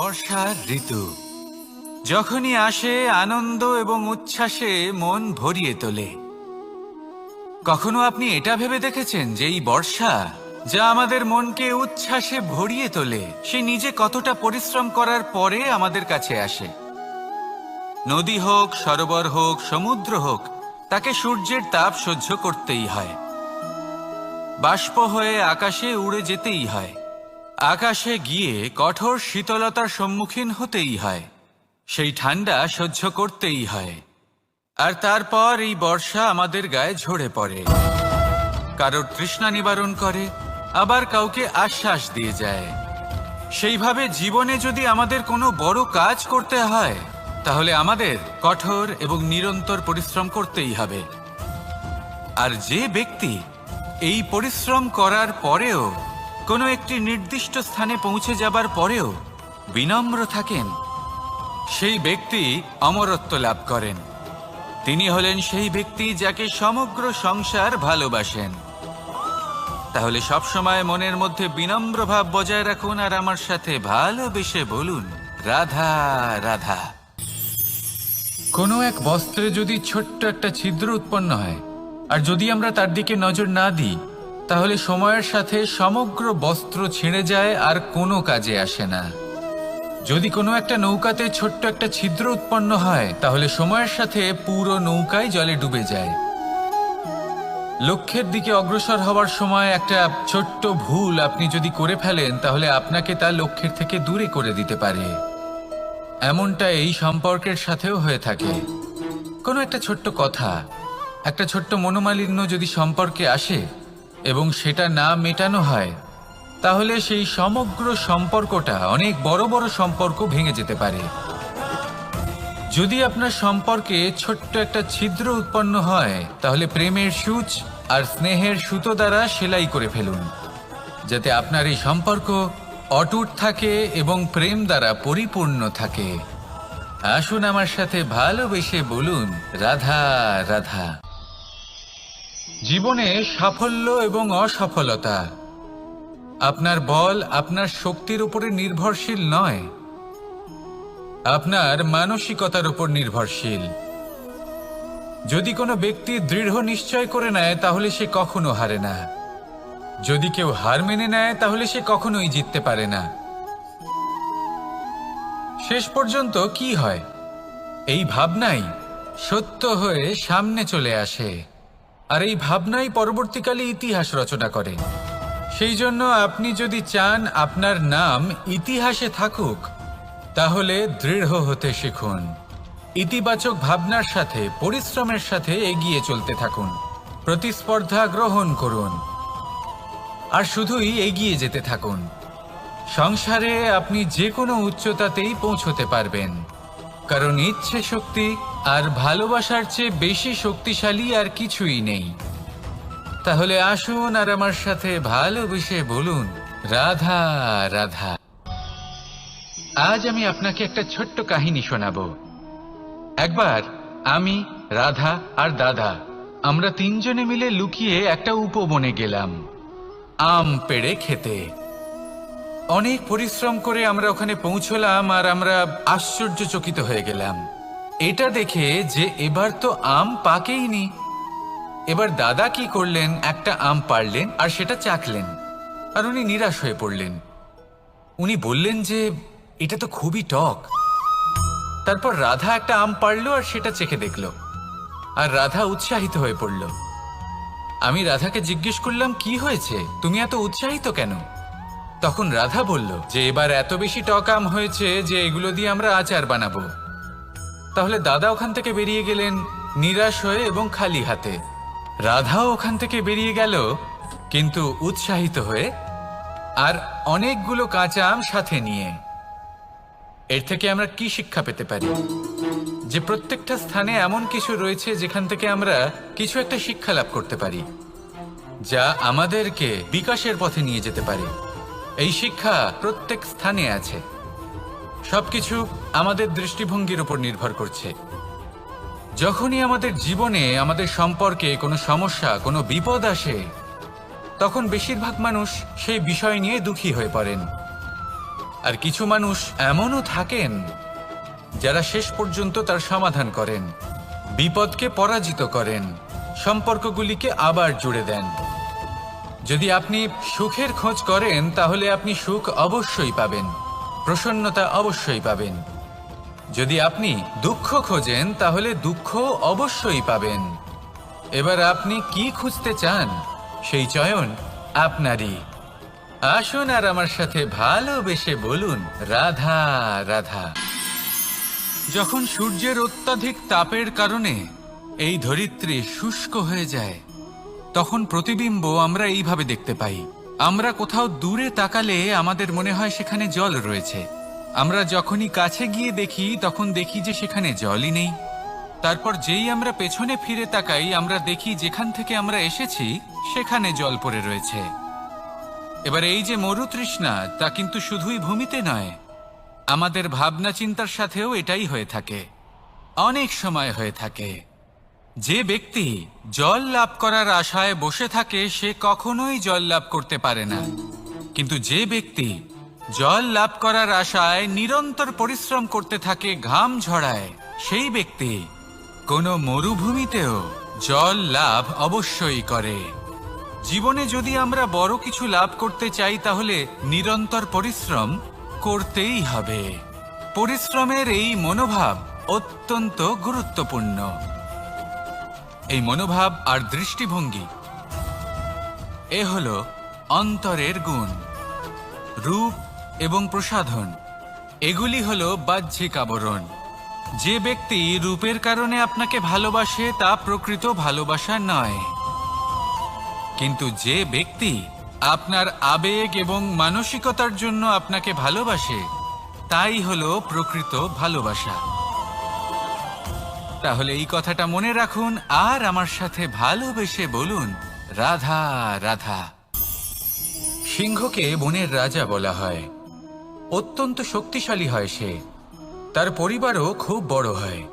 বর্ষার ঋতু যখনই আসে আনন্দ এবং উচ্ছ্বাসে মন ভরিয়ে তোলে। কখনো আপনি এটা ভেবে দেখেছেন যে এই বর্ষা যা আমাদের মনকে উচ্ছ্বাসে ভরিয়ে তোলে সে নিজে কতটা পরিশ্রম করার পরে আমাদের কাছে আসে? নদী হোক, সরোবর হোক, সমুদ্র হোক, তাকে সূর্যের তাপ সহ্য করতেই হয়। বাষ্প হয়ে আকাশে উড়ে যেতেই হয়। আকাশে গিয়ে কঠোর শীতলতার সম্মুখীন হতেই হয়। সেই ঠান্ডা সহ্য করতেই হয়। আর তারপর এই বর্ষা আমাদের গায়ে ঝরে পড়ে, কারোর তৃষ্ণা নিবারণ করে, আবার কাউকে আশ্বাস দিয়ে যায়। সেইভাবে জীবনে যদি আমাদের কোনো বড় কাজ করতে হয় তাহলে আমাদের কঠোর এবং নিরন্তর পরিশ্রম করতেই হবে। আর যে ব্যক্তি এই পরিশ্রম করার পরেও কোনো একটি নির্দিষ্ট স্থানে পৌঁছে যাবার পরেও বিনম্র থাকেন, সেই ব্যক্তি অমরত্ব লাভ করেন। তিনি হলেন সেই ব্যক্তি যাকে সমগ্র সংসার ভালোবাসেন। তাহলে সবসময় মনের মধ্যে বিনম্র ভাব বজায় রাখুন আর আমার সাথে ভালোবেসে বলুন, রাধা রাধা। কোনো এক বস্ত্রে যদি ছোট্ট একটা ছিদ্র উৎপন্ন হয় আর যদি আমরা তার দিকে নজর না দিই তাহলে সময়ের সাথে সমগ্র বস্ত্র ছিঁড়ে যায় আর কোনো কাজে আসে না। যদি কোনো একটা নৌকাতে ছোট্ট একটা ছিদ্র উৎপন্ন হয় তাহলে সময়ের সাথে পুরো নৌকাই জলে ডুবে যায়। লক্ষ্যের দিকে অগ্রসর হওয়ার সময় একটা ছোট্ট ভুল আপনি যদি করে ফেলেন তাহলে আপনাকে তা লক্ষ্যের থেকে দূরে করে দিতে পারে। এমনটা এই সম্পর্কের সাথেও হয়ে থাকে। কোনো একটা ছোট্ট কথা, একটা ছোট্ট মনোমালিন্য যদি সম্পর্কে আসে এবং সেটা না মেটানো হয় তাহলে সেই সমগ্র সম্পর্কটা অনেক বড় বড় সম্পর্ক ভেঙে যেতে পারে। যদি আপনার সম্পর্কে ছোট্ট একটা ছিদ্র উৎপন্ন হয় তাহলে প্রেমের সূচ আর স্নেহের সুতো দ্বারা সেলাই করে ফেলুন, যাতে আপনার এই সম্পর্ক অটুট থাকে এবং প্রেম দ্বারা পরিপূর্ণ থাকে। আসুন আমার সাথে ভালোবেসে বলুন, রাধা রাধা। জীবনে সাফল্য এবং অসফলতা আপনার বল, আপনার শক্তির উপরে নির্ভরশীল নয়, আপনার মানসিকতার উপর নির্ভরশীল। যদি কোনো ব্যক্তি দৃঢ় নিশ্চয় করে নেয় তাহলে সে কখনো হারে না। যদি কেউ হার মেনে নেয় তাহলে সে কখনোই জিততে পারে না। শেষ পর্যন্ত কি হয়? এই ভাবনাই সত্য হয়ে সামনে চলে আসে আর এই ভাবনাই পরবর্তীকালে ইতিহাস রচনা করে। সেই জন্য আপনি যদি চান আপনার নাম ইতিহাসে থাকুক তাহলে দৃঢ় হতে শিখুন। ইতিবাচক ভাবনার সাথে পরিশ্রমের সাথে এগিয়ে চলতে থাকুন। প্রতিস্পর্ধা গ্রহণ করুন আর শুধুই এগিয়ে যেতে থাকুন। সংসারে আপনি যে কোনো উচ্চতাতেই পৌঁছতে পারবেন, কারণ ইচ্ছে শক্তি আর ভালোবাসার চেয়ে বেশি শক্তিশালী আর কিছুই নেই। তাহলে আসুন আর আমার সাথে ভালোবেসে বলুন, রাধা রাধা। আজ আমি আপনাকে একটা ছোট্ট কাহিনী শোনাবো। একবার আমি, রাধা আর দাদা আমরা তিনজনে মিলে লুকিয়ে একটা উপবনে গেলাম আম পেড়ে খেতে। অনেক পরিশ্রম করে আমরা ওখানে পৌঁছলাম আর আমরা আশ্চর্যচকিত হয়ে গেলাম এটা দেখে যে এবার তো আম পাকেইনি। এবার দাদা কি করলেন, একটা আম পাড়লেন আর সেটা চাখলেন আর উনি নিরাশ হয়ে পড়লেন। উনি বললেন যে এটা তো খুবই টক। তারপর রাধা একটা আম পাড়লো আর সেটা চেখে দেখলো আর রাধা উৎসাহিত হয়ে পড়ল। আমি রাধাকে জিজ্ঞেস করলাম, কি হয়েছে, তুমি এত উৎসাহিত কেন? তখন রাধা বলল যে এবার এত বেশি টক আম হয়েছে যে এগুলো দিয়ে আমরা আচার বানাবো। তাহলে দাদা ওখান থেকে বেরিয়ে গেলেন নিরাশ হয়ে এবং খালি হাতে। রাধাও ওখান থেকে বেরিয়ে গেল কিন্তু উৎসাহিত হয়ে আর অনেকগুলো কাঁচা আম সাথে নিয়ে। এর থেকে আমরা কি শিক্ষা পেতে পারি? যে প্রত্যেকটা স্থানে এমন কিছু রয়েছে যেখান থেকে আমরা কিছু একটা শিক্ষা লাভ করতে পারি যা আমাদেরকে বিকাশের পথে নিয়ে যেতে পারে। এই শিক্ষা প্রত্যেক স্থানে আছে। সবকিছু আমাদের দৃষ্টিভঙ্গির উপর নির্ভর করছে। যখনই আমাদের জীবনে, আমাদের সম্পর্কে কোনো সমস্যা, কোনো বিপদ আসে তখন বেশিরভাগ মানুষ সেই বিষয় নিয়ে দুঃখী হয়ে পড়েন। আর কিছু মানুষ এমনও থাকেন যারা শেষ পর্যন্ত তার সমাধান করেন, বিপদকে পরাজিত করেন, সম্পর্কগুলিকে আবার জুড়ে দেন। যদি আপনি সুখের খোঁজ করেন তাহলে আপনি সুখ অবশ্যই পাবেন, প্রসন্নতা অবশ্যই পাবেন। যদি আপনি দুঃখ খোঁজেন তাহলে দুঃখ অবশ্যই পাবেন। এবার আপনি কি খুঁজতে চান সেই চয়ন আপনারই। আসুন আর আমার সাথে ভালোবেসে বলুন রাধা রাধা। যখন সূর্যের অত্যাধিক তাপের কারণে এই ধরিত্রী শুষ্ক হয়ে যায়, তখন প্রতিবিম্ব আমরা এইভাবে দেখতে পাই। আমরা কোথাও দূরে তাকালে আমাদের মনে হয় সেখানে জল রয়েছে। আমরা যখনই কাছে গিয়ে দেখি তখন দেখি যে সেখানে জলই নেই। তারপর যেই আমরা পেছনে ফিরে তাকাই আমরা দেখি যেখান থেকে আমরা এসেছি সেখানে জল পড়ে রয়েছে। এবার এই যে মরুতৃষ্ণা, তা কিন্তু শুধুই ভূমিতে নয়, আমাদের ভাবনা চিন্তার সাথেও এটাই হয়ে থাকে, অনেক সময় হয়ে থাকে। যে ব্যক্তি জল লাভ করার আশায় বসে থাকে সে কখনোই জল লাভ করতে পারে না, কিন্তু যে ব্যক্তি জল লাভ করার আশায় নিরন্তর পরিশ্রম করতে থাকে, ঘাম ঝরায়, সেই ব্যক্তি কোনো মরুভূমিতেও জল লাভ অবশ্যই করে। জীবনে যদি আমরা বড় কিছু লাভ করতে চাই তাহলে নিরন্তর পরিশ্রম করতেই হবে। পরিশ্রমের এই মনোভাব অত্যন্ত গুরুত্বপূর্ণ। এই মনোভাব আর দৃষ্টিভঙ্গি এ হলো অন্তরের গুণ। রূপ এবং প্রসাধন এগুলি হলো বাহ্যিক আবরণ। যে ব্যক্তি রূপের কারণে আপনাকে ভালোবাসে তা প্রকৃত ভালোবাসা নয়, কিন্তু যে ব্যক্তি আপনার আবেগ এবং মানসিকতার জন্য আপনাকে ভালোবাসে তাই হলো প্রকৃত ভালোবাসা। তাহলে এই কথাটা মনে রাখুন আর আমার সাথে ভালোবেসে বলুন রাধা রাধা। সিংহকে বনের রাজা বলা হয়। অত্যন্ত শক্তিশালী হয় সে, তার পরিবারও খুব বড় হয়।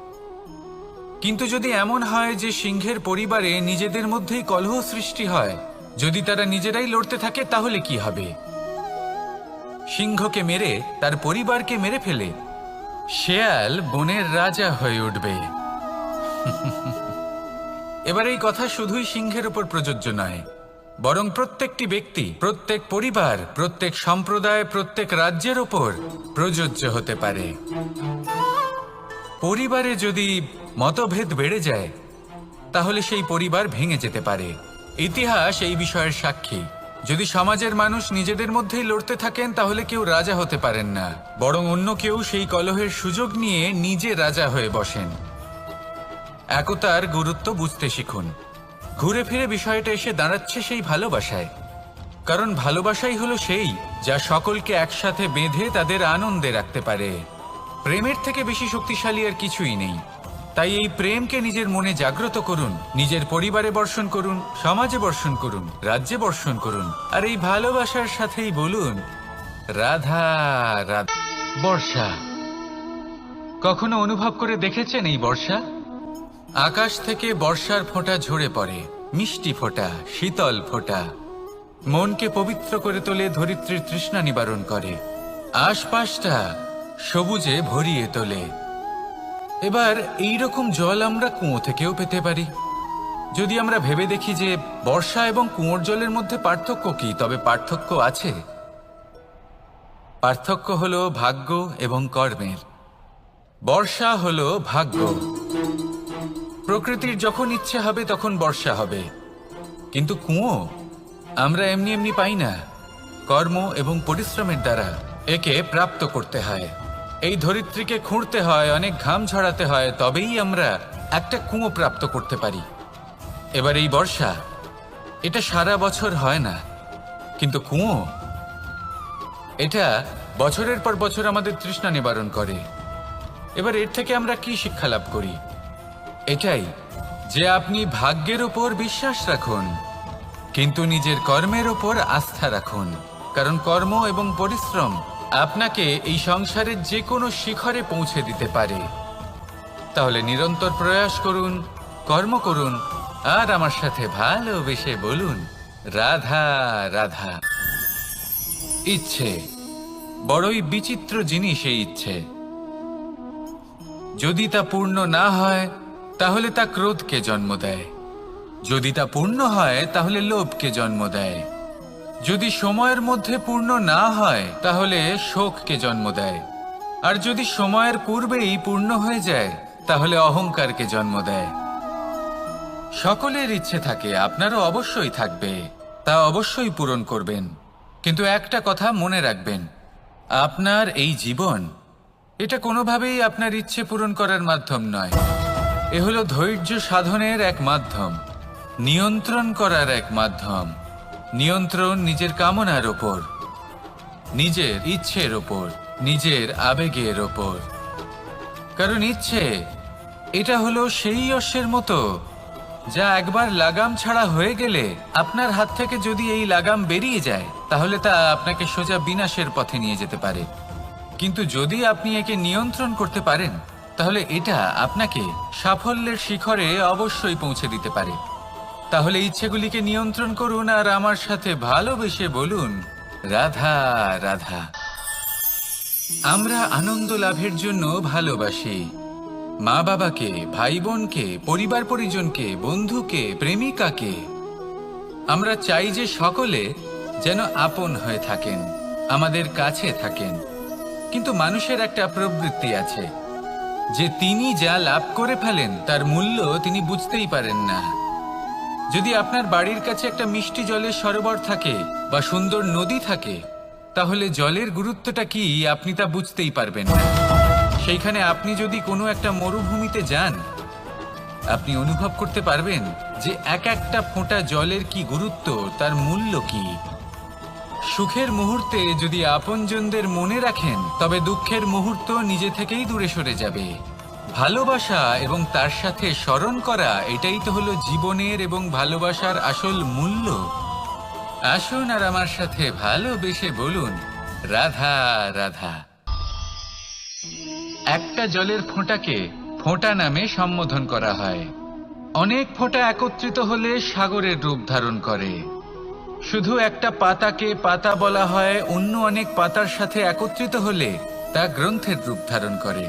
কিন্তু যদি এমন হয় যে সিংহের পরিবারে নিজেদের মধ্যেই কলহ সৃষ্টি হয়, যদি তারা নিজেরাই লড়তে থাকে তাহলে কি হবে? সিংহকে মেরে তার পরিবারকে মেরে ফেলে শেয়াল বনের রাজা হয়ে উঠবে। এবার এই কথা শুধুই সিংহের উপর প্রযোজ্য নয়, বরং প্রত্যেকটি ব্যক্তি, প্রত্যেক পরিবার, প্রত্যেক সম্প্রদায়, প্রত্যেক রাজ্যের ওপর প্রযোজ্য হতে পারে। পরিবারে যদি মতভেদ বেড়ে যায় তাহলে সেই পরিবার ভেঙে যেতে পারে। ইতিহাস এই বিষয়ের সাক্ষী। যদি সমাজের মানুষ নিজেদের মধ্যেই লড়তে থাকেন তাহলে কেউ রাজা হতে পারেন না, বরং অন্য কেউ সেই কলহের সুযোগ নিয়ে নিজে রাজা হয়ে বসেন। একতার গুরুত্ব বুঝতে শিখুন। ঘুরে ফিরে বিষয়টা এসে দাঁড়াচ্ছে সেই ভালোবাসায়, কারণ ভালোবাসাই হলো সেই যা সকলকে একসাথে বেঁধে তাদের আনন্দে রাখতে পারে। প্রেমের থেকে বেশি শক্তিশালী আর কিছুই নেই। তাই এই প্রেমকে নিজের মনে জাগ্রত করুন, নিজের পরিবারে বর্ষণ করুন, সমাজে বর্ষণ করুন, রাজ্যে বর্ষণ করুন, আর এই ভালোবাসার সাথেই বলুন রাধা রাধা। বর্ষা কখনো অনুভব করে দেখেছেন এই বর্ষা? আকাশ থেকে বর্ষার ফোঁটা ঝরে পড়ে, মিষ্টি ফোঁটা, শীতল ফোঁটা, মনকে পবিত্র করে তোলে, ধরিত্রীর তৃষ্ণা নিবারণ করে, আশপাশটা সবুজে ভরিয়ে তোলে। এবার এই রকম জল আমরা কুয়ো থেকেও পেতে পারি। যদি আমরা ভেবে দেখি যে বর্ষা এবং কুয়োর জলের মধ্যে পার্থক্য কি, তবে পার্থক্য আছে। পার্থক্য হলো ভাগ্য এবং কর্মের। বর্ষা হলো ভাগ্য। প্রকৃতির যখন ইচ্ছে হবে তখন বর্ষা হবে, কিন্তু কুয়ো আমরা এমনি এমনি পাই না। কর্ম এবং পরিশ্রমের দ্বারা একে প্রাপ্ত করতে হয়। এই ধরিত্রীকে খুঁড়তে হয়, অনেক ঘাম ঝরাতে হয়, তবেই আমরা একটা কুয়ো প্রাপ্ত করতে পারি। এবার এই বর্ষা, এটা সারা বছর হয় না, কিন্তু কুয়ো এটা বছরের পর বছর আমাদের তৃষ্ণা নিবারণ করে। এবার এর থেকে আমরা কি শিক্ষা লাভ করি? এটাই যে আপনি ভাগ্যের উপর বিশ্বাস রাখুন, কিন্তু নিজের কর্মের উপর আস্থা রাখুন, কারণ কর্ম এবং পরিশ্রম আপনাকে এই সংসারের যে কোনো শিখরে পৌঁছে দিতে পারে। তাহলে নিরন্তর প্রয়াস করুন, কর্ম করুন, আর আমার সাথে ভালোবেসে বলুন রাধা রাধা। ইচ্ছে, বড়ই বিচিত্র জিনিস এই ইচ্ছে। যদি তা পূর্ণ না হয় তাহলে তা ক্রোধকে জন্ম দেয়, যদি তা পূর্ণ হয় তাহলে লোভকে জন্ম দেয়, যদি সময়ের মধ্যে পূর্ণ না হয় তাহলে শোককে জন্ম দেয়, আর যদি সময়ের পূর্বেই পূর্ণ হয়ে যায় তাহলে অহংকারকে জন্ম দেয়। সকলের ইচ্ছে থাকে, আপনারও অবশ্যই থাকবে, তা অবশ্যই পূরণ করবেন। কিন্তু একটা কথা মনে রাখবেন, আপনার এই জীবন এটা কোনোভাবেই আপনার ইচ্ছে পূরণ করার মাধ্যম নয়। এ হলো ধৈর্য সাধনের এক মাধ্যম, নিয়ন্ত্রণ করার এক মাধ্যম। নিয়ন্ত্রণ নিজের কামনার ওপর, নিজের ইচ্ছের ওপর, নিজের আবেগের ওপর। কারণ ইচ্ছে এটা হলো সেই অশ্বের মতো যা একবার লাগাম ছাড়া হয়ে গেলে আপনার হাত থেকে যদি এই লাগাম বেরিয়ে যায় তাহলে তা আপনাকে সোজা বিনাশের পথে নিয়ে যেতে পারে। কিন্তু যদি আপনি একে নিয়ন্ত্রণ করতে পারেন তাহলে এটা আপনাকে সাফল্যের শিখরে অবশ্যই পৌঁছে দিতে পারে। তাহলে ইচ্ছেগুলিকে নিয়ন্ত্রণ করুন আর আমার সাথে ভালোবেসে বলুন, রাধা রাধা। আমরা আনন্দ লাভের জন্য ভালোবাসি মা বাবাকে, ভাই বোনকে, পরিবার পরিজনকে, বন্ধুকে, প্রেমিকাকে। আমরা চাই যে সকলে যেন আপন হয়ে থাকেন, আমাদের কাছে থাকেন। কিন্তু মানুষের একটা প্রবৃত্তি আছে যে তিনি যা লাভ করে ফেলেন তার মূল্য তিনি বুঝতেই পারেন না। যদি আপনার বাড়ির কাছে একটা মিষ্টি জলের সরোবর থাকে বা সুন্দর নদী থাকে তাহলে জলের গুরুত্বটা কি আপনি তা বুঝতেই পারবেন না। সেইখানে আপনি যদি কোনো একটা মরুভূমিতে যান আপনি অনুভব করতে পারবেন যে এক একটা ফোঁটা জলের কি গুরুত্ব, তার মূল্য কি। সুখের মুহূর্তে যদি আপনজনদের মনে রাখেন তবে দুঃখের মুহূর্ত নিজে থেকেই দূরে সরে যাবে। ভালোবাসা এবং তার সাথে স্মরণ করা, এটাই তো হলো জীবনের এবং ভালোবাসার আসল মূল্য। আসুন আর আমার সাথে ভালোবেসে বলুন, রাধা রাধা। একটা জলের ফোঁটাকে ফোঁটা নামে সম্বোধন করা হয়। অনেক ফোঁটা একত্রিত হলে সাগরের রূপ ধারণ করে। শুধু একটা পাতাকে পাতা বলা হয়, অন্য অনেক পাতার সাথে একত্রিত হলে তা গ্রন্থের রূপ ধারণ করে।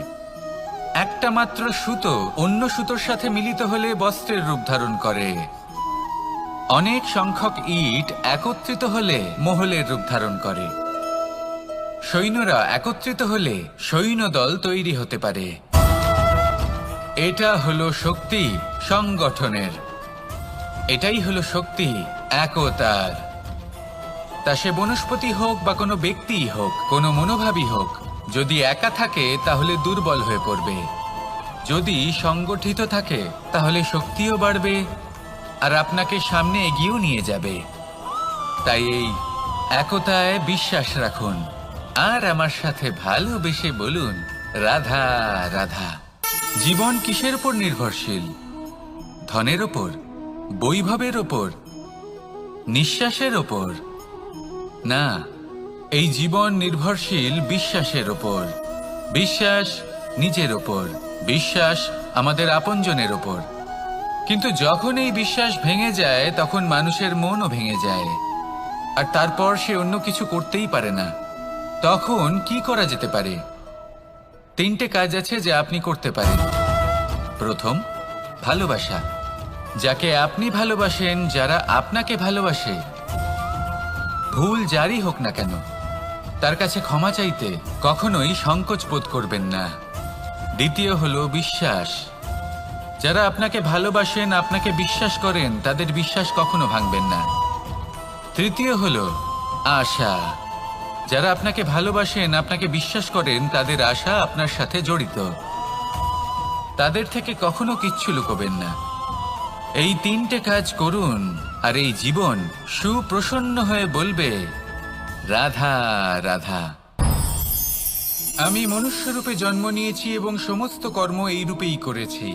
একটা মাত্র সুতো অন্য সুতোর সাথে মিলিত হলে বস্ত্রের রূপ ধারণ করে। অনেক সংখ্যক ইট একত্রিত হলে মহলের রূপ ধারণ করে। সৈন্যরা একত্রিত হলে সৈন্যদল তৈরি হতে পারে। এটা হলো শক্তি সংগঠনের, এটাই হলো শক্তি একতার। তা সে বনস্পতি হোক বা কোনো ব্যক্তিই হোক, কোনো মনোভাবই হোক, যদি একা থাকে তাহলে দুর্বল হয়ে পড়বে। যদি সংগঠিত থাকে তাহলে শক্তিও বাড়বে আর আপনাকে সামনে এগিয়েও নিয়ে যাবে। তাই এই একতায় বিশ্বাস রাখুন আর আমার সাথে ভালোবেসে বলুন, রাধা রাধা। জীবন কিসের উপর নির্ভরশীল? ধনের ওপর, বৈভবের ওপর, নিঃশ্বাসের ওপর? না, এই জীবন নির্ভরশীল বিশ্বাসের ওপর। বিশ্বাস নিজের ওপর, বিশ্বাস আমাদের আপনজনের ওপর। কিন্তু যখন এই বিশ্বাস ভেঙে যায় তখন মানুষের মনও ভেঙে যায় আর তারপর সে অন্য কিছু করতেই পারে না। তখন কি করা যেতে পারে? 3টে কাজ আছে যা আপনি করতে পারেন। প্রথম, ভালোবাসা। যাকে আপনি ভালোবাসেন, যারা আপনাকে ভালোবাসে, ভুল যারই হোক না কেন, তার কাছে ক্ষমা চাইতে কখনোই সংকোচ বোধ করবেন না। দ্বিতীয় হলো বিশ্বাস। যারা আপনাকে ভালোবাসেন, আপনাকে বিশ্বাস করেন, তাদের বিশ্বাস কখনো ভাঙবেন না। তৃতীয় হলো আশা। যারা আপনাকে ভালোবাসেন, আপনাকে বিশ্বাস করেন, তাদের আশা আপনার সাথে জড়িত। তাদের থেকে কখনো কিচ্ছু লুকোবেন না। এই 3টে কাজ করুন আর এই জীবন সুপ্রসন্ন হয়ে বলবে, রাধা রাধা। আমি মনুষ্যরূপে জন্ম নিয়েছি এবং সমস্ত কর্ম এই রূপেই করেছি।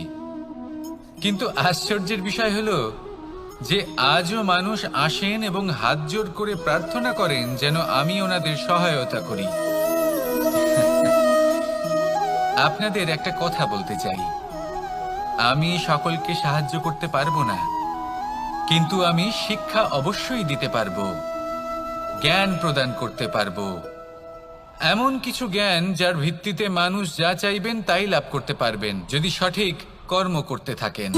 কিন্তু আশ্চর্যের বিষয় হলো যে আজও মানুষ আসেন এবং হাত জোড় করে প্রার্থনা করেন যেন আমি ওনাদের সহায়তা করি। আপনাদের একটা কথা বলতে চাই, আমি সকলকে সাহায্য করতে পারবো না, কিন্তু আমি শিক্ষা অবশ্যই দিতে পারবো, জ্ঞান প্রদান করতে পারবো। এমন কিছু জ্ঞান যার ভিত্তিতে মানুষ যা চাইবেন তাই লাভ করতে পারবেন যদি সঠিক কর্ম করতে থাকেন।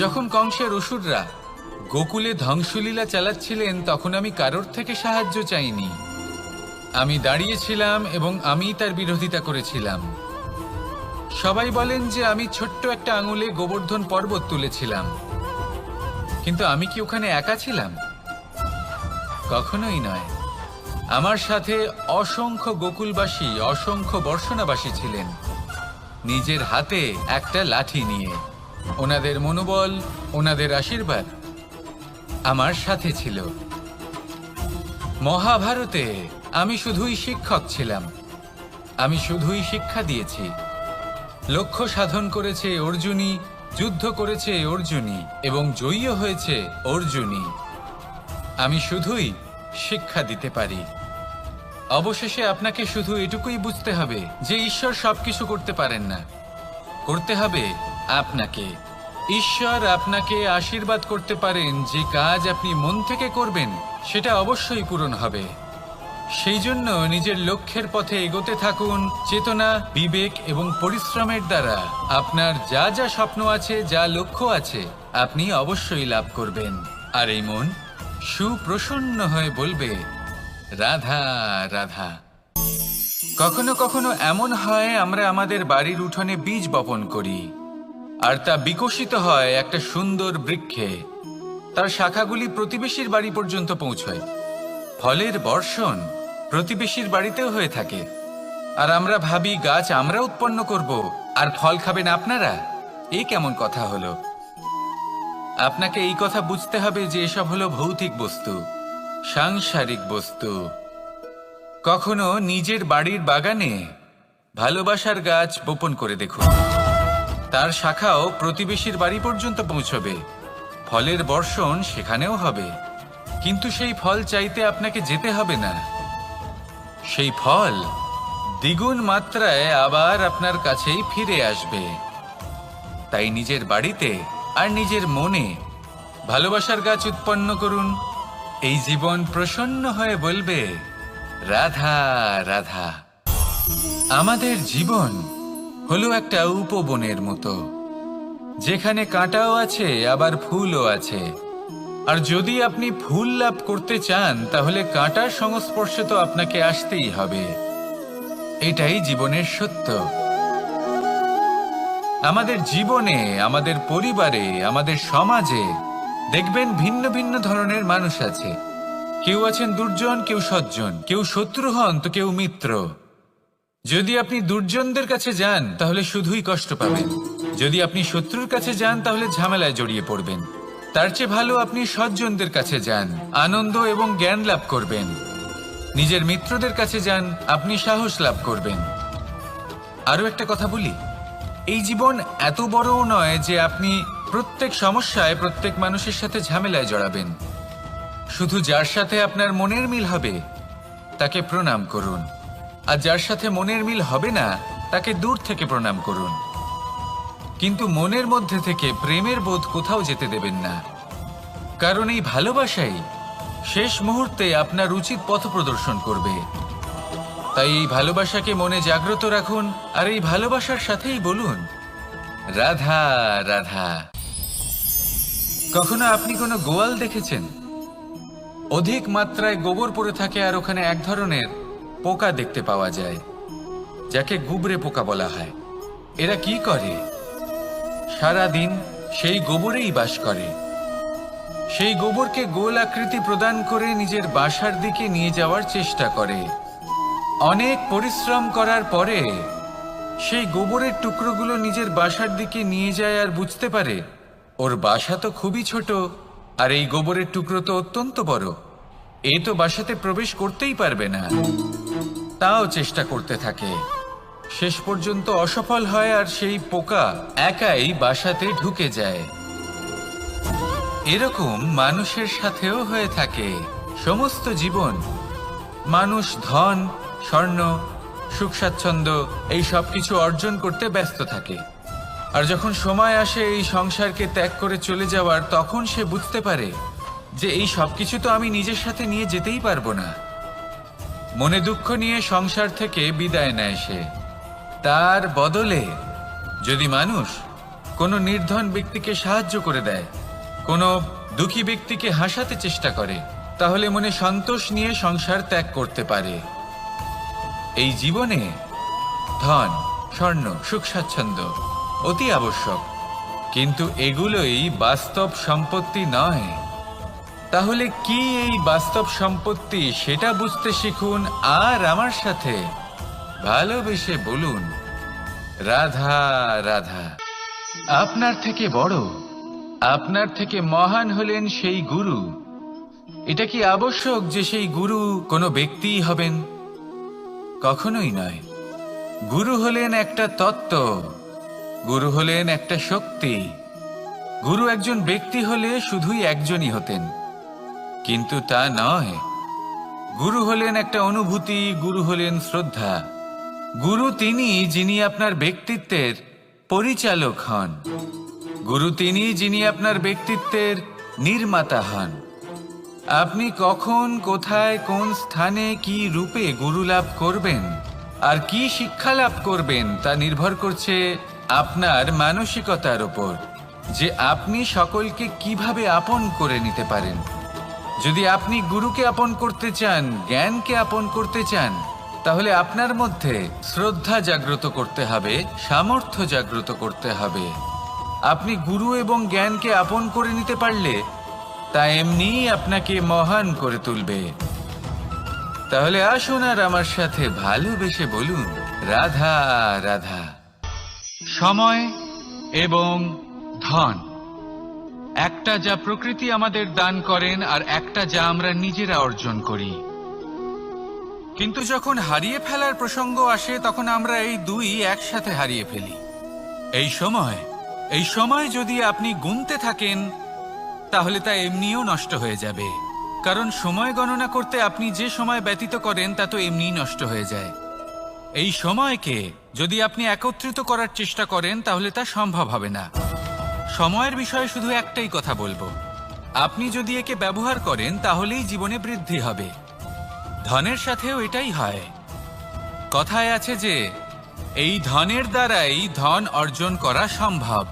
যখন কংসের অসুররা গোকুলে ধ্বংসলীলা চালাচ্ছিলেন তখন আমি কারোর থেকে সাহায্য চাইনি। আমি দাঁড়িয়েছিলাম এবং আমি তার বিরোধিতা করেছিলাম। সবাই বলেন যে আমি ছোট্ট একটা আঙুলে গোবর্ধন পর্বত তুলেছিলাম, কিন্তু আমি কি ওখানে একা ছিলাম? কখনোই নয়। আমার সাথে অসংখ্য গোকুলবাসী, অসংখ্য বর্ষণাবাসী ছিলেন, নিজের হাতে একটা লাঠি নিয়ে। ওনাদের মনোবল, ওনাদের আশীর্বাদ আমার সাথে ছিল। মহাভারতে আমি শুধুই শিক্ষক ছিলাম, আমি শুধুই শিক্ষা দিয়েছি। লক্ষ্য সাধন করেছে অর্জুনই, যুদ্ধ করেছে অর্জুনই এবং জয়ীও হয়েছে অর্জুনই। আমি শুধুই শিক্ষা দিতে পারি। অবশেষে আপনাকে শুধু এটুকুই বুঝতে হবে যে ঈশ্বর সবকিছু করতে পারেন না, করতে হবে আপনাকে। ঈশ্বর আপনাকে আশীর্বাদ করতে পারেন যে কাজ আপনি মন থেকে করবেন সেটা অবশ্যই পূরণ হবে। সেই জন্য নিজের লক্ষ্যের পথে এগোতে থাকুন। চেতনা, বিবেক এবং পরিশ্রমের দ্বারা আপনার যা যা স্বপ্ন আছে, যা লক্ষ্য আছে, আপনি অবশ্যই লাভ করবেন। আর এই মন সুপ্রসন্ন হয়ে বলবে, রাধা রাধা। কখনো কখনো এমন হয় আমরা আমাদের বাড়ির উঠোনে বীজ বপন করি, আর তা বিকশিত হয় একটা সুন্দর বৃক্ষে। তার শাখাগুলি প্রতিবেশীর বাড়ি পর্যন্ত পৌঁছয়। ফলের বর্ষণ প্রতিবেশীর বাড়িতেও হয়ে থাকে। আর আমরা ভাবি গাছ আমরা উৎপন্ন করব আর ফল খাবেন আপনারা। এই কেমন কথা হলো? আপনাকে এই কথা বুঝতে হবে যে এসব হলো ভৌতিক বস্তু, সাংসারিক বস্তু। কখনো নিজের বাড়ির বাগানে ভালোবাসার গাছ বপন করে দেখুন। তার শাখাও প্রতিবেশীর বাড়ি পর্যন্ত পৌঁছবে, ফলের বর্ষণ সেখানেও হবে। কিন্তু সেই ফল চাইতে আপনাকে যেতে হবে না, সেই ফল দ্বিগুণ মাত্রায় আবার আপনার কাছেই ফিরে আসবে। তাই নিজের বাড়িতে আর নিজের মনে ভালোবাসার গাছ উৎপন্ন করুন। এই জীবন প্রসন্ন হয়ে বলবে, রাধা রাধা। আমাদের জীবন হলো একটা উপবনের মতো, যেখানে কাঁটাও আছে আবার ফুলও আছে। আর যদি আপনি ফুল লাভ করতে চান তাহলে কাঁটার সংস্পর্শে তো আপনাকে আসতেই হবে। এটাই জীবনের সত্য। আমাদের জীবনে, আমাদের পরিবারে, আমাদের সমাজে দেখবেন ভিন্ন ভিন্ন ধরনের মানুষ আছে। কেউ আছেন দুর্জন, কেউ সজ্জন, কেউ শত্রু হন তো কেউ মিত্র। যদি আপনি দুর্জনদের কাছে যান তাহলে শুধুই কষ্ট পাবেন, যদি আপনি শত্রুর কাছে যান তাহলে ঝামেলায় জড়িয়ে পড়বেন। তার চেয়ে ভালো আপনি সজ্জনদের কাছে যান, আনন্দ এবং জ্ঞান লাভ করবেন। নিজের মিত্রদের কাছে যান, আপনি সাহস লাভ করবেন। আরো একটা কথা বলি, এই জীবন এত বড়ও নয় যে আপনি প্রত্যেক সমস্যায় প্রত্যেক মানুষের সাথে ঝামেলায় জড়াবেন। শুধু যার সাথে আপনার মনের মিল হবে তাকে প্রণাম করুন, আর যার সাথে মনের মিল হবে না তাকে দূর থেকে প্রণাম করুন। কিন্তু মনের মধ্যে থেকে প্রেমের বোধ কোথাও যেতে দেবেন না, কারণ এই ভালোবাসাই শেষ মুহূর্তে আপনার উচিত পথ প্রদর্শন করবে। তাই এই ভালোবাসাকে মনে জাগ্রত রাখুন, আর এই ভালোবাসার সাথেই বলুন, রাধা রাধা। কখনো আপনি কোনো গোয়াল দেখেছেন? অধিক মাত্রায় গোবর পড়ে থাকে আর ওখানে এক ধরনের পোকা দেখতে পাওয়া যায়, যাকে গুবরে পোকা বলা হয়। এরা কি করে? সারা দিন সেই গোবরেই বাস করে। সেই গোবরকে গোল আকৃতি প্রদান করে নিজের বাসার দিকে নিয়ে যাওয়ার চেষ্টা করে। অনেক পরিশ্রম করার পরে সেই গোবরের টুকরোগুলো নিজের বাসার দিকে নিয়ে যায় আর বুঝতে পারে ওর বাসা তো খুবই ছোট, আর এই গোবরের টুকরো তো অত্যন্ত বড়। এ তো বাসাতে প্রবেশ করতেই পারবে না। তাও চেষ্টা করতে থাকে, শেষ পর্যন্ত অসফল হয় আর সেই পোকা একাই বাসাতে ঢুকে যায়। এরকম মানুষের সাথেও হয়ে থাকে সমস্ত জীবন। মানুষ ধন, স্বর্ণ, সুখ স্বাচ্ছন্দ্য এই সব কিছু অর্জন করতে ব্যস্ত থাকে, আর যখন সময় আসে এই সংসারকে ত্যাগ করে চলে যাওয়ার, তখন সে বুঝতে পারে যে এই সব কিছু তো আমি নিজের সাথে নিয়ে যেতেই পারবো না। মনে দুঃখ নিয়ে সংসার থেকে বিদায় নেয় সে। তার বদলে যদি মানুষ কোনো নির্ধন ব্যক্তিকে সাহায্য করে দেয়, কোনো দুঃখী ব্যক্তিকে হাসাতে চেষ্টা করে, তাহলে মনে সন্তোষ নিয়ে সংসার ত্যাগ করতে পারে। এই জীবনে ধন, স্বর্ণ, সুখ স্বাচ্ছন্দ্য অতি আবশ্যক, কিন্তু এগুলোই বাস্তব সম্পত্তি নয়। তাহলে কি এই বাস্তব সম্পত্তি সেটা বুঝতে শিখুন আর আমার সাথে ভালোবেসে বলুন, রাধা রাধা। আপনার থেকে বড়, আপনার থেকে মহান হলেন সেই গুরু। এটা কি আবশ্যক যে সেই গুরু কোনো ব্যক্তিই হবেন? কখনোই নয়। গুরু হলেন একটা তত্ত্ব, গুরু হলেন একটা শক্তি। গুরু একজন ব্যক্তি হলে শুধুই একজনই হতেন, কিন্তু তা নয়। গুরু হলেন একটা অনুভূতি, গুরু হলেন শ্রদ্ধা। গুরু তিনি যিনি আপনার ব্যক্তিত্বের পরিচালক হন। গুরু তিনি যিনি আপনার ব্যক্তিত্বের নির্মাতা হন। আপনি কখন, কোথায়, কোন স্থানে, কি রূপে গুরু লাভ করবেন আর কি শিক্ষা লাভ করবেন তা নির্ভর করছে আপনার মানসিকতার উপর, যে আপনি সকলকে কিভাবে আপন করে নিতে পারেন। যদি আপনি গুরুকে আপন করতে চান, জ্ঞানকে আপন করতে চান, তাহলে আপনার মধ্যে শ্রদ্ধা জাগ্রত করতে হবে, সামর্থ্য জাগ্রত করতে হবে। আপনি গুরু এবং জ্ঞানকে আপন করে নিতে পারলে তা এমনিই আপনাকে মহান করে তুলবে। তাহলে আসুন আর আমার সাথে ভালোবেসে বলুন, রাধা রাধা। সময় এবং ধন, একটা যা প্রকৃতি আমাদের দান করেন আর একটা যা আমরা নিজেরা অর্জন করি। কিন্তু যখন হারিয়ে ফেলার প্রসঙ্গ আসে তখন আমরা এই দুই একসাথে হারিয়ে ফেলি। এই সময় যদি আপনি গুনতে থাকেন তাহলে তা এমনিও নষ্ট হয়ে যাবে, কারণ সময় গণনা করতে আপনি যে সময় ব্যতীত করেন তা তো এমনিই নষ্ট হয়ে যায়। এই সময়কে যদি আপনি একত্রিত করার চেষ্টা করেন তাহলে তা সম্ভব হবে না। সময়ের বিষয়ে শুধু একটাই কথা বলবো, আপনি যদি একে ব্যবহার করেন তাহলেই জীবনে বৃদ্ধি হবে। ধনের সাথেও এটাই হয়। কথায় আছে যে এই ধনের দ্বারাই ধন অর্জন করা সম্ভব।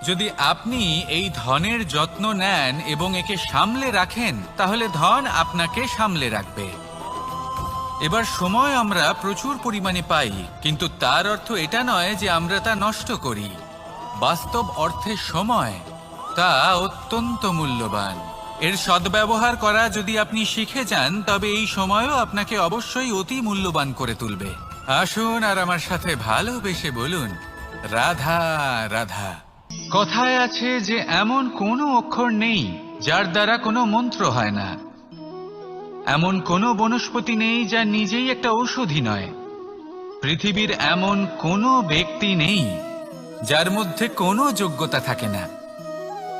যদি আপনি এই ধনের যত্ন নেন এবং একে সামলে রাখেন তাহলে ধন আপনাকে সামলে রাখবে। এবার সময় আমরা প্রচুর পরিমাণে পাই, কিন্তু তার অর্থ এটা নয় যে আমরা তা নষ্ট করি। বাস্তব অর্থে সময় তা অত্যন্ত মূল্যবান। এর সদ্ব্যবহার করা যদি আপনি শিখে যান তবে এই সময়ও আপনাকে অবশ্যই অতি মূল্যবান করে তুলবে। আসুন আর আমার সাথে ভালোবেসে বলুন, রাধা রাধা। কথায় আছে যে এমন কোনো অক্ষর নেই যার দ্বারা কোনো মন্ত্র হয় না। এমন কোনো বনস্পতি নেই যা নিজেই একটা ঔষধি নয়। পৃথিবীর এমন কোনো ব্যক্তি নেই যার মধ্যে কোনো যোগ্যতা থাকে না।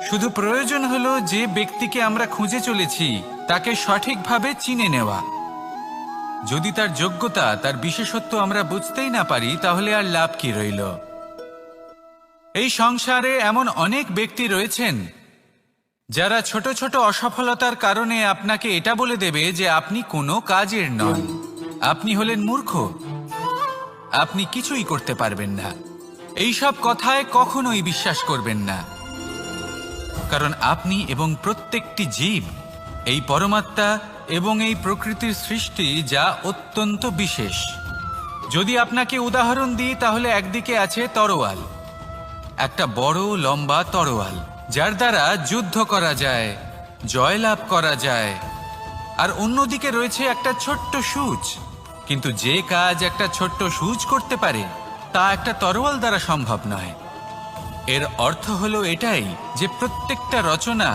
শুধু প্রয়োজন হলো যে ব্যক্তিকে আমরা খুঁজে চলেছি তাকে সঠিকভাবে চিনে নেওয়া। যদি তার যোগ্যতা, তার বিশেষত্ব আমরা বুঝতেই না পারি তাহলে আর লাভ কি রইল? এই সংসারে এমন অনেক ব্যক্তি রয়েছেন যারা ছোট ছোট অসফলতার কারণে আপনাকে এটা বলে দেবে যে আপনি কোনো কাজের নন, আপনি হলেন মূর্খ, আপনি কিছুই করতে পারবেন না। এইসব কথায় কখনোই বিশ্বাস করবেন না, কারণ আপনি এবং প্রত্যেকটি জীব এই পরমাত্মা এবং এই প্রকৃতির সৃষ্টি যা অত্যন্ত বিশেষ। যদি আপনাকে উদাহরণ দিই তাহলে একদিকে আছে তরোয়াল, একটা বড় লম্বা তরোয়াল যার দ্বারা যুদ্ধ করা যায়, জয়লাভ করা যায়। আর অন্যদিকে রয়েছে একটা ছোট্ট সূচ, কিন্তু যে কাজ একটা ছোট্ট সূচ করতে পারে তা একটা তরোয়াল দ্বারা সম্ভব নয়। এর অর্থ হলো এটাই যে প্রত্যেকটা রচনা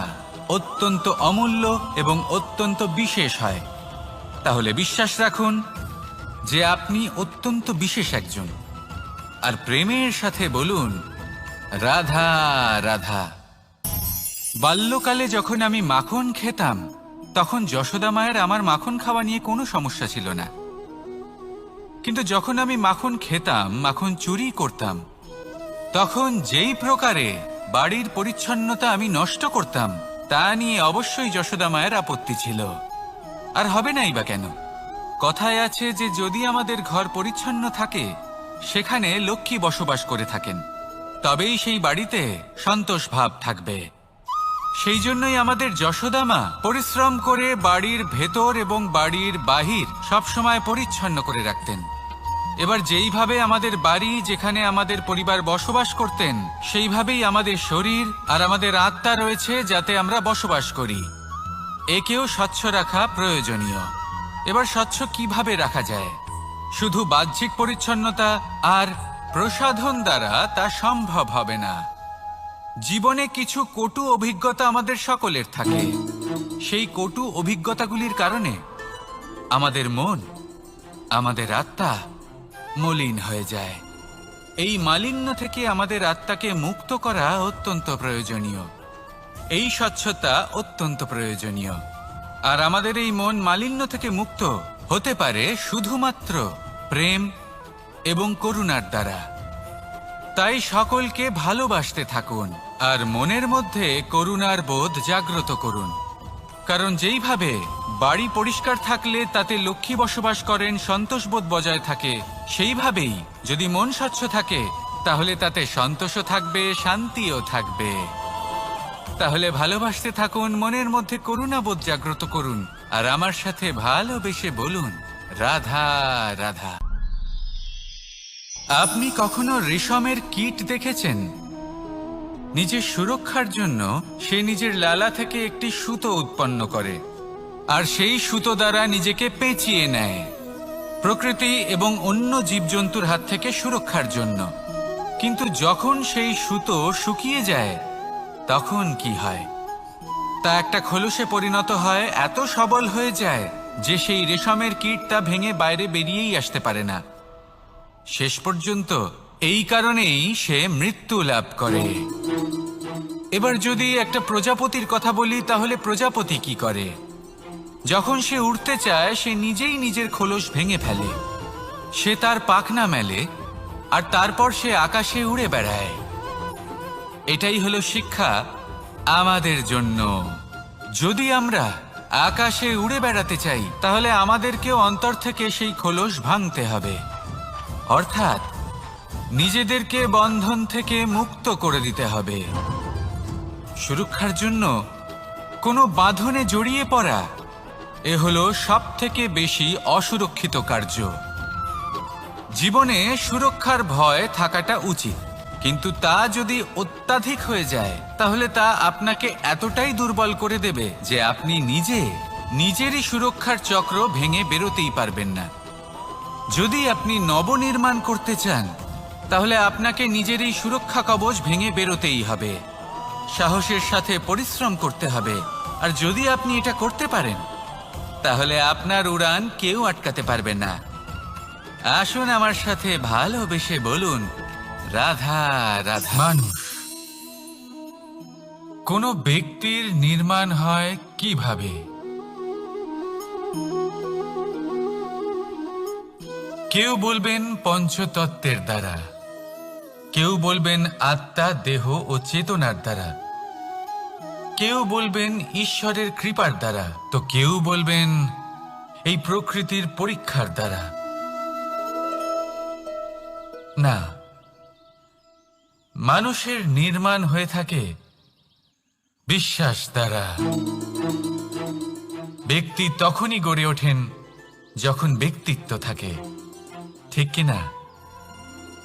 অত্যন্ত অমূল্য এবং অত্যন্ত বিশেষ হয়। তাহলে বিশ্বাস রাখুন যে আপনি অত্যন্ত বিশেষ একজন, আর প্রেমের সাথে বলুন, রাধা রাধা। বাল্যকালে যখন আমি মাখন খেতাম তখন যশোদা মায়ের আমার মাখন খাওয়া নিয়ে কোনো সমস্যা ছিল না, কিন্তু যখন আমি মাখন খেতাম, মাখন চুরি করতাম, তখন যেই প্রকারে বাড়ির পরিচ্ছন্নতা আমি নষ্ট করতাম তা নিয়ে অবশ্যই যশোদা মায়ের আপত্তি ছিল। আর হবে নাই বা কেন? কথায় আছে যে যদি আমাদের ঘর পরিচ্ছন্ন থাকে সেখানে লক্ষ্মী বসবাস করে থাকেন, তবেই সেই বাড়িতে সন্তোষ ভাব থাকবে। সেই জন্যই আমাদের যশোদা মা পরিশ্রম করে বাড়ির ভেতর এবং বাড়ির বাহির সবসময় পরিচ্ছন্ন করে রাখতেন। এবার যেইভাবে আমাদের বাড়ি, যেখানে আমাদের পরিবার বসবাস করতেন, সেইভাবেই আমাদের শরীর আর আমাদের আত্মা রয়েছে যাতে আমরা বসবাস করি। একেও স্বচ্ছ রাখা প্রয়োজনীয়। এবার স্বচ্ছ কিভাবে রাখা যায়? শুধু বাহ্যিক পরিচ্ছন্নতা আর প্রসাধন দ্বারা তা সম্ভব হবে না। জীবনে কিছু কটু অভিজ্ঞতা আমাদের সকলের থাকে। সেই কটু অভিজ্ঞতাগুলির কারণে আমাদের মন, আমাদের আত্মা মলিন হয়ে যায়। এই মালিন্য থেকে আমাদের আত্মাকে মুক্ত করা অত্যন্ত প্রয়োজনীয়। এই স্বচ্ছতা অত্যন্ত প্রয়োজনীয়। আর আমাদের এই মন মালিন্য থেকে মুক্ত হতে পারে শুধুমাত্র প্রেম এবং করুণার দ্বারা। তাই সকলকে ভালোবাসতে থাকুন আর মনের মধ্যে করুণার বোধ জাগ্রত করুন। কারণ যেইভাবে বাড়ি পরিষ্কার থাকলে তাতে লক্ষ্মী বসবাস করেন, সন্তোষবোধ বজায় থাকে, সেইভাবেই যদি মন স্বচ্ছ থাকে তাহলে তাতে সন্তোষও থাকবে, শান্তিও থাকবে। তাহলে ভালোবাসতে থাকুন, মনের মধ্যে করুণাবোধ জাগ্রত করুন আর আমার সাথে ভালোবেসে বলুন, রাধা রাধা। আপনি কখনো রেশমের কীট দেখেছেন? নিজের সুরক্ষার জন্য সে নিজের লালা থেকে একটি সুতো উৎপন্ন করে আর সেই সুতো দ্বারা নিজেকে পেঁচিয়ে নেয়, প্রকৃতি এবং অন্য জীবজন্তুর হাত থেকে সুরক্ষার জন্য। কিন্তু যখন সেই সুতো শুকিয়ে যায় তখন কি হয়? তা একটা খোলসে পরিণত হয়, এত সবল হয়ে যায় যে সেই রেশমের কীট তা ভেঙে বাইরে বেরিয়েই আসতে পারে না। শেষ পর্যন্ত এই কারণেই সে মৃত্যু লাভ করে। এবার যদি একটা প্রজাপতির কথা বলি, তাহলে প্রজাপতি কি করে? যখন সে উড়তে চায় সে নিজেই নিজের খোলস ভেঙে ফেলে, সে তার পাখনা মেলে আর তারপর সে আকাশে উড়ে বেড়ায়। এটাই হলো শিক্ষা আমাদের জন্য। যদি আমরা আকাশে উড়ে বেড়াতে চাই তাহলে আমাদেরকেও অন্তর থেকে সেই খোলস ভাঙতে হবে, অর্থাৎ নিজেদেরকে বন্ধন থেকে মুক্ত করে দিতে হবে। সুরক্ষার জন্য কোনো বাঁধনে জড়িয়ে পড়া এ হলো সবথেকে বেশি অসুরক্ষিত কার্য। জীবনে সুরক্ষার ভয় থাকাটা উচিত, কিন্তু তা যদি অত্যাধিক হয়ে যায় তাহলে তা আপনাকে এতটাই দুর্বল করে দেবে যে আপনি নিজেরই সুরক্ষার চক্র ভেঙে বেরোতেই পারবেন না। যদি আপনি নবনির্মাণ করতে চান তাহলে আপনাকে নিজের এই সুরক্ষা কবচ ভেঙে বেরোতেই হবে, সাহসের সাথে পরিশ্রম করতে হবে। আর যদি আপনি এটা করতে পারেন তাহলে আপনার উড়ান কেউ আটকাতে পারবে না। আসুন আমার সাথে ভালোবেসে বলুন, রাধা রাধা। মানুষ, কোনো ব্যক্তির নির্মাণ হয় কিভাবে? কেউ বলবেন পঞ্চতত্ত্বের দ্বারা, কেউ বলবেন আত্মা, দেহ ও চেতনার দ্বারা, কেউ বলবেন ঈশ্বরের কৃপার দ্বারা, তো কেউ বলবেন এই প্রকৃতির পরীক্ষার দ্বারা। না, মানুষের নির্মাণ হয়ে থাকে বিশ্বাস দ্বারা। ব্যক্তি তখনই গড়ে ওঠেন যখন ব্যক্তিত্ব থাকে, ঠিক কিনা?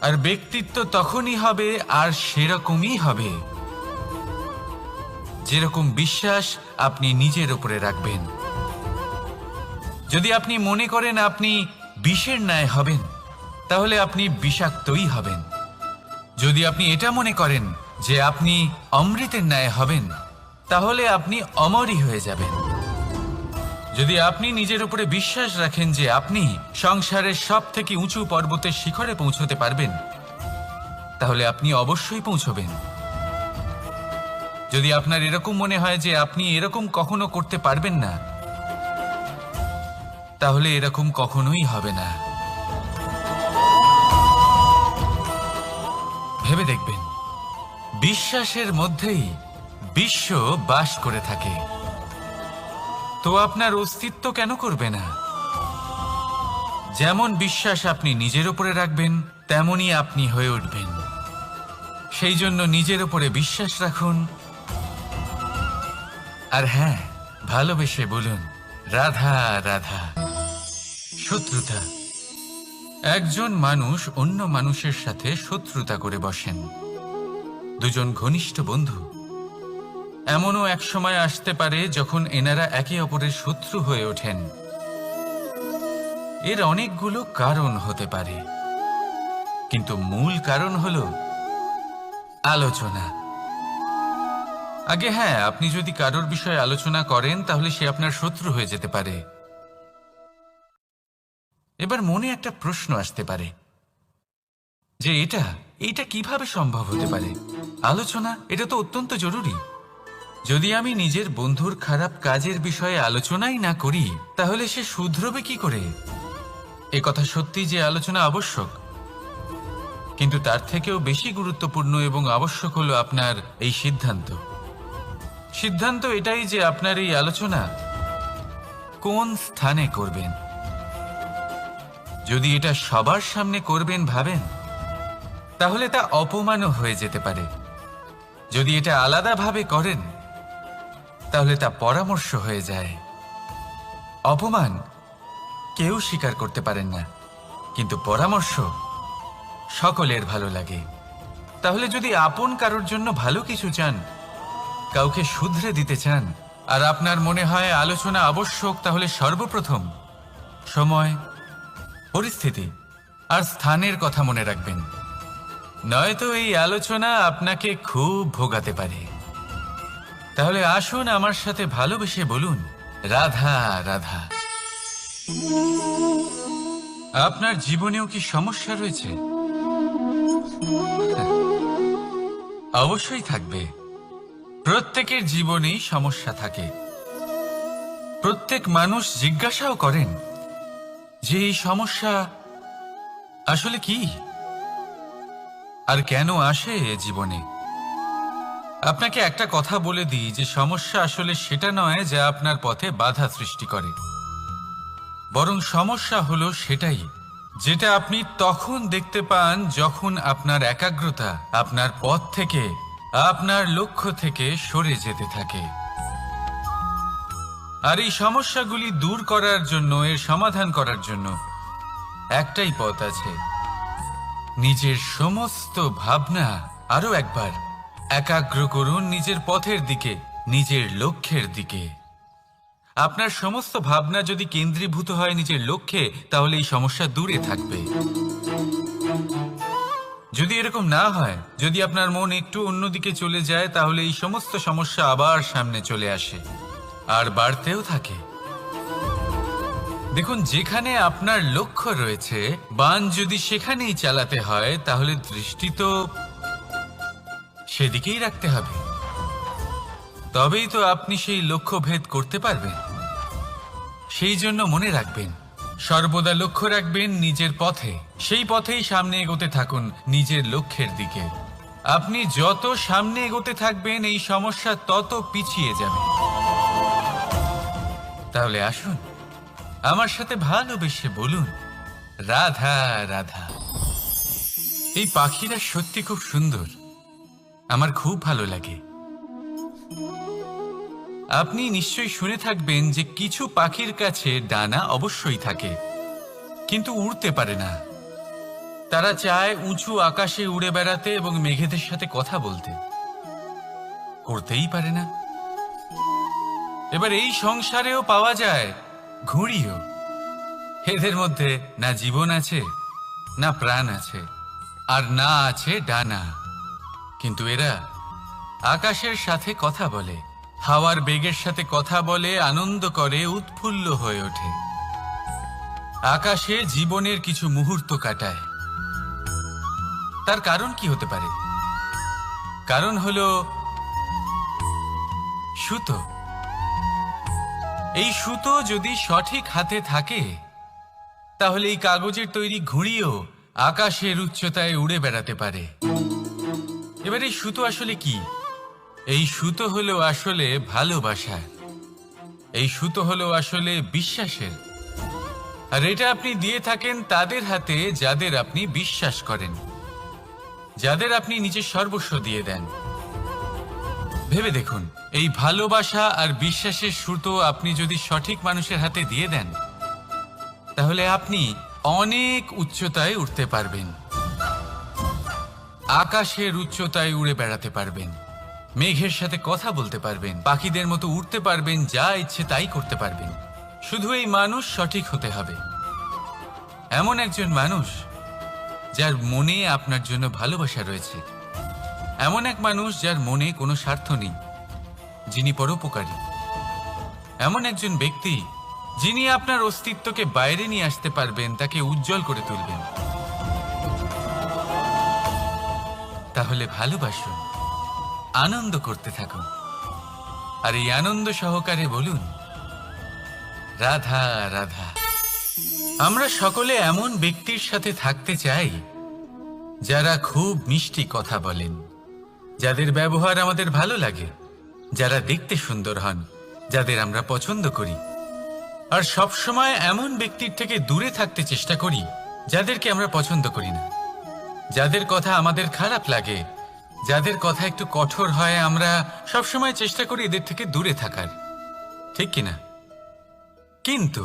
আর ব্যক্তিত্ব তখনই হবে আর সেরকমই হবে যেরকম বিশ্বাস আপনি নিজের উপরে রাখবেন। যদি আপনি মনে করেন আপনি বিষের ন্যায় হবেন তাহলে আপনি বিষাক্তই হবেন। যদি আপনি এটা মনে করেন যে আপনি অমৃতের ন্যায় হবেন তাহলে আপনি অমরই হয়ে যাবেন। যদি আপনি নিজের উপরে বিশ্বাস রাখেন যে আপনি সংসারের সব থেকে উঁচু পর্বতের শিখরে পৌঁছতে পারবেন তাহলে আপনি অবশ্যই পৌঁছবেন। যদি আপনার এরকম মনে হয় যে আপনি এরকম কখনো করতে পারবেন না তাহলে এরকম কখনোই হবে না। ভেবে দেখবেন, বিশ্বাসের মধ্যেই বিশ্ব বাস করে থাকে, তো আপনার অস্তিত্ব কেন করবে না? যেমন বিশ্বাস আপনি নিজের উপরে রাখবেন তেমনই আপনি হয়ে উঠবেন। সেই জন্য নিজের উপরে বিশ্বাস রাখুন, আর হ্যাঁ, ভালোবেসে বলুন রাধা রাধা। শত্রুতা, একজন মানুষ অন্য মানুষের সাথে শত্রুতা করে বসেন, দুজন ঘনিষ্ঠ বন্ধু। এমনও এক সময় আসতে পারে যখন এনারা একে অপরের শত্রু হয়ে ওঠেন। এর অনেকগুলো কারণ হতে পারে, কিন্তু মূল কারণ হলো আলোচনা। আগে হ্যাঁ, আপনি যদি কারোর বিষয়ে আলোচনা করেন তাহলে সে আপনার শত্রু হয়ে যেতে পারে। এবার মনে একটা প্রশ্ন আসতে পারে যে এটা কিভাবে সম্ভব হতে পারে? আলোচনা, এটা তো অত্যন্ত জরুরি। যদি আমি নিজের বন্ধুর খারাপ কাজের বিষয়ে আলোচনাই না করি তাহলে সে শুধরবে কি করে? এ কথা সত্যি যে আলোচনা আবশ্যক, কিন্তু তার থেকেও বেশি গুরুত্বপূর্ণ এবং আবশ্যক হলো আপনার এই সিদ্ধান্ত। সিদ্ধান্ত এটাই যে আপনার এই আলোচনা কোন স্থানে করবেন। যদি এটা সবার সামনে করবেন ভাবেন, তাহলে তা অপমানও হয়ে যেতে পারে। যদি এটা আলাদাভাবে করেন তাহলে তা পরামর্শ হয়ে যায়। অপমান কেউ স্বীকার করতে পারেন না, কিন্তু পরামর্শ সকলের ভালো লাগে। তাহলে যদি আপন কারোর জন্য ভালো কিছু চান, কাউকে শুধরে দিতে চান, আর আপনার মনে হয় আলোচনা আবশ্যক, তাহলে সর্বপ্রথম সময়, পরিস্থিতি আর স্থানের কথা মনে রাখবেন। নয়তো এই আলোচনা আপনাকে খুব ভোগাতে পারে। তাহলে আসুন আমার সাথে ভালোবেসে বলুন রাধা রাধা। আপনার জীবনেও কি সমস্যা রয়েছে? অবশ্যই থাকবে। প্রত্যেকের জীবনেই সমস্যা থাকে। প্রত্যেক মানুষ জিজ্ঞাসাও করেন যে এই সমস্যা আসলে কি আর কেন আসে এ জীবনে। আপনাকে একটা কথা বলে দিই যে সমস্যা আসলে সেটা নয় যা আপনার পথে বাধা সৃষ্টি করে, বরং সমস্যা হলো সেটাই যেটা আপনি তখন দেখতে পান যখন আপনার একাগ্রতা আপনার পথ থেকে, আপনার লক্ষ্য থেকে সরে যেতে থাকে। আর এই সমস্যাগুলি দূর করার জন্য, এর সমাধান করার জন্য একটাই পথ আছে। নিজের সমস্ত ভাবনা আরো একবার একাগ্র করুন নিজের পথের দিকে, নিজের লক্ষ্যের দিকে। আপনার সমস্ত ভাবনা যদি কেন্দ্রীভূত হয় নিজের লক্ষ্যে, তাহলে এই সমস্যা দূরে থাকবে। যদি এরকম না হয়, যদি আপনার মন একটু অন্যদিকে চলে যায়, তাহলে এই সমস্ত সমস্যা আবার সামনে চলে আসে আর বাড়তেও থাকে। দেখুন, যেখানে আপনার লক্ষ্য রয়েছে, বাণ যদি সেখানেই চালাতে হয়, তাহলে দৃষ্টি তো সেদিকেই রাখতে হবে। তবেই তো আপনি সেই লক্ষ্য ভেদ করতে পারবেন। সেই জন্য মনে রাখবেন, সর্বদা লক্ষ্য রাখবেন নিজের পথে, সেই পথেই সামনে এগোতে থাকুন নিজের লক্ষ্যের দিকে। আপনি যত সামনে এগোতে থাকবেন এই সমস্যা তত পিছিয়ে যাবে। তাহলে আসুন আমার সাথে ভালোবেসে বলুন রাধা রাধা। এই পাখিরা সত্যি খুব সুন্দর, আমার খুব ভালো লাগে। আপনি নিশ্চয়ই শুনে থাকবেন যে কিছু পাখির কাছে ডানা অবশ্যই থাকে, কিন্তু উড়তে পারে না। তারা চায় উঁচু আকাশে উড়ে বেড়াতে এবং মেঘেদের সাথে কথা বলতে, করতেই পারে না। এবার এই সংসারেও পাওয়া যায় ঘুড়িও। এদের মধ্যে না জীবন আছে, না প্রাণ আছে, আর না আছে ডানা, কিন্তু এরা আকাশের সাথে কথা বলে, হাওয়ার বেগের সাথে কথা বলে, আনন্দ করে, উৎফুল্ল হয়ে ওঠে। আকাশে জীবনের কিছু মুহূর্ত কাটায়। তার কারণ কি হতে পারে? কারণ হলো সুতো। এই সুতো যদি সঠিক হাতে থাকে, তাহলে এই কাগজের তৈরি ঘুড়িও আকাশের উচ্চতায় উড়ে বেড়াতে পারে। এবার এই সুতো আসলে কি? এই সুতো হলো আসলে ভালোবাসা। এই সুতো হলো আসলে বিশ্বাসের। আর এটা আপনি দিয়ে থাকেন তাদের হাতে যাদের আপনি বিশ্বাস করেন, যাদের আপনি নিজের সর্বস্ব দিয়ে দেন। ভেবে দেখুন, এই ভালোবাসা আর বিশ্বাসের সুতো আপনি যদি সঠিক মানুষের হাতে দিয়ে দেন, তাহলে আপনি অনেক উচ্চতায় উঠতে পারবেন, আকাশের উচ্চতায় উড়ে বেড়াতে পারবেন, মেঘের সাথে কথা বলতে পারবেন, পাখিদের মতো উড়তে পারবেন, যা ইচ্ছে তাই করতে পারবেন। শুধু এই মানুষ সঠিক হতে হবে, এমন একজন মানুষ যার মনে আপনার জন্য ভালোবাসা রয়েছে, এমন এক মানুষ যার মনে কোনো স্বার্থ নেই, যিনি পরোপকারী, এমন একজন ব্যক্তি যিনি আপনার অস্তিত্বকে বাইরে নিয়ে আসতে পারবেন, তাকে উজ্জ্বল করে তুলবেন। তাহলে ভালোবাসুন, আনন্দ করতে থাকুন, আর এই আনন্দ সহকারে বলুন, রাধা রাধা। আমরা সকলে এমন ব্যক্তির সাথে থাকতে চাই যারা খুব মিষ্টি কথা বলেন, যাদের ব্যবহার আমাদের ভালো লাগে, যারা দেখতে সুন্দর হন, যাদের আমরা পছন্দ করি। আর সবসময় এমন ব্যক্তির থেকে দূরে থাকতে চেষ্টা করি যাদেরকে আমরা পছন্দ করি না, যাদের কথা আমাদের খারাপ লাগে, যাদের কথা একটু কঠোর হয়। আমরা সবসময় চেষ্টা করি এদের থেকে দূরে থাকার, ঠিক কিনা? কিন্তু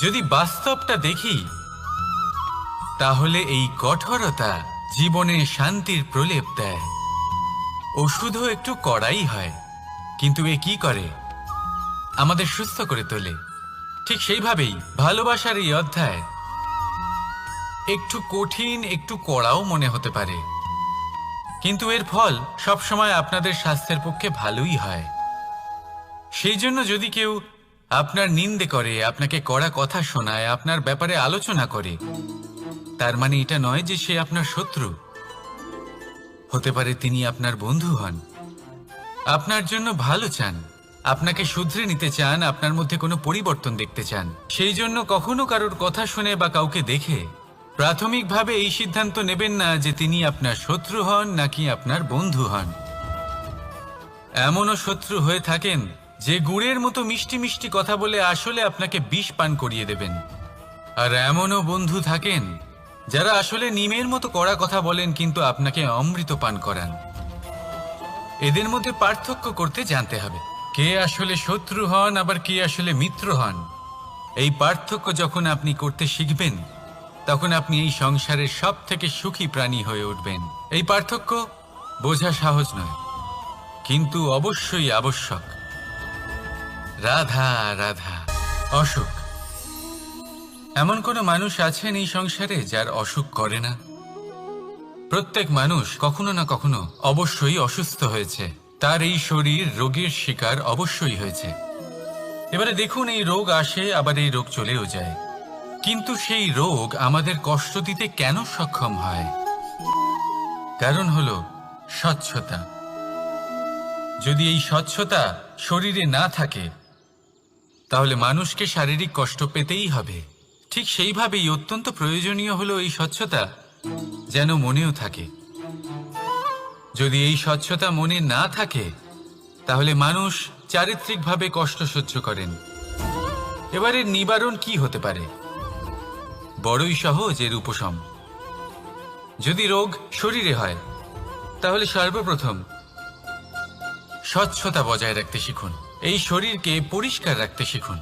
যদি বাস্তবটা দেখি, তাহলে এই কঠোরতা জীবনে শান্তির প্রলেপ দেয়। ওষুধও একটু কড়াই হয়, কিন্তু এ কি করে? আমাদের সুস্থ করে তোলে। ঠিক সেইভাবেই ভালোবাসার এই অধ্যায় একটু কঠিন, একটু কড়াও মনে হতে পারে, কিন্তু এর ফল সবসময় আপনাদের স্বাস্থ্যের পক্ষে ভালোই হয়। সেই জন্য যদি কেউ আপনার নিন্দে করে, আপনাকে কড়া কথা শোনায়, আপনার ব্যাপারে আলোচনা করে, তার মানে এটা নয় যে সে আপনার শত্রু। হতে পারে তিনি আপনার বন্ধু হন, আপনার জন্য ভালো চান, আপনাকে শুধরে নিতে চান, আপনার মধ্যে কোনো পরিবর্তন দেখতে চান। সেই জন্য কখনো কারোর কথা শুনে বা কাউকে দেখে প্রাথমিকভাবে এই সিদ্ধান্ত নেবেন না যে তিনি আপনার শত্রু হন নাকি আপনার বন্ধু হন। এমনও শত্রু হয়ে থাকেন যে গুড়ের মতো মিষ্টি মিষ্টি কথা বলে আসলে আপনাকে বিষ পান করিয়ে দেবেন। আর এমনও বন্ধু থাকেন যারা আসলে নিমের মতো কড়া কথা বলেন, কিন্তু আপনাকে অমৃত পান করান। এদের মধ্যে পার্থক্য করতে জানতে হবে, কে আসলে শত্রু হন আবার কে আসলে মিত্র হন। এই পার্থক্য যখন আপনি করতে শিখবেন, তখন আপনি এই সংসারের সব থেকে সুখী প্রাণী হয়ে উঠবেন। এই পার্থক্য বোঝা সহজ নয়, কিন্তু অবশ্যই আবশ্যক। রাধা রাধা। অসুখ। এমন কোনো মানুষ আছেন এই সংসারে যার অসুখ করে না? প্রত্যেক মানুষ কখনো না কখনো অবশ্যই অসুস্থ হয়েছে, তার এই শরীর রোগের শিকার অবশ্যই হয়েছে। এবারে দেখুন, এই রোগ আসে আবার এই রোগ চলেও যায়, কিন্তু সেই রোগ আমাদের কষ্ট দিতে কেন সক্ষম হয়? কারণ হলো স্বচ্ছতা। যদি এই স্বচ্ছতা শরীরে না থাকে, তাহলে মানুষকে শারীরিক কষ্ট পেতেই হবে। ঠিক সেইভাবেই অত্যন্ত প্রয়োজনীয় হলো এই স্বচ্ছতা যেন মনেও থাকে। যদি এই স্বচ্ছতা মনে না থাকে, তাহলে মানুষ চারিত্রিকভাবে কষ্ট সহ্য করেন। এবারে নিবারণ কি হতে পারে? বড়ই সহজ এর উপশম। যদি রোগ শরীরে হয়, তাহলে সর্বপ্রথম স্বচ্ছতা বজায় রাখতে শিখুন, এই শরীরকে পরিষ্কার রাখতে শিখুন।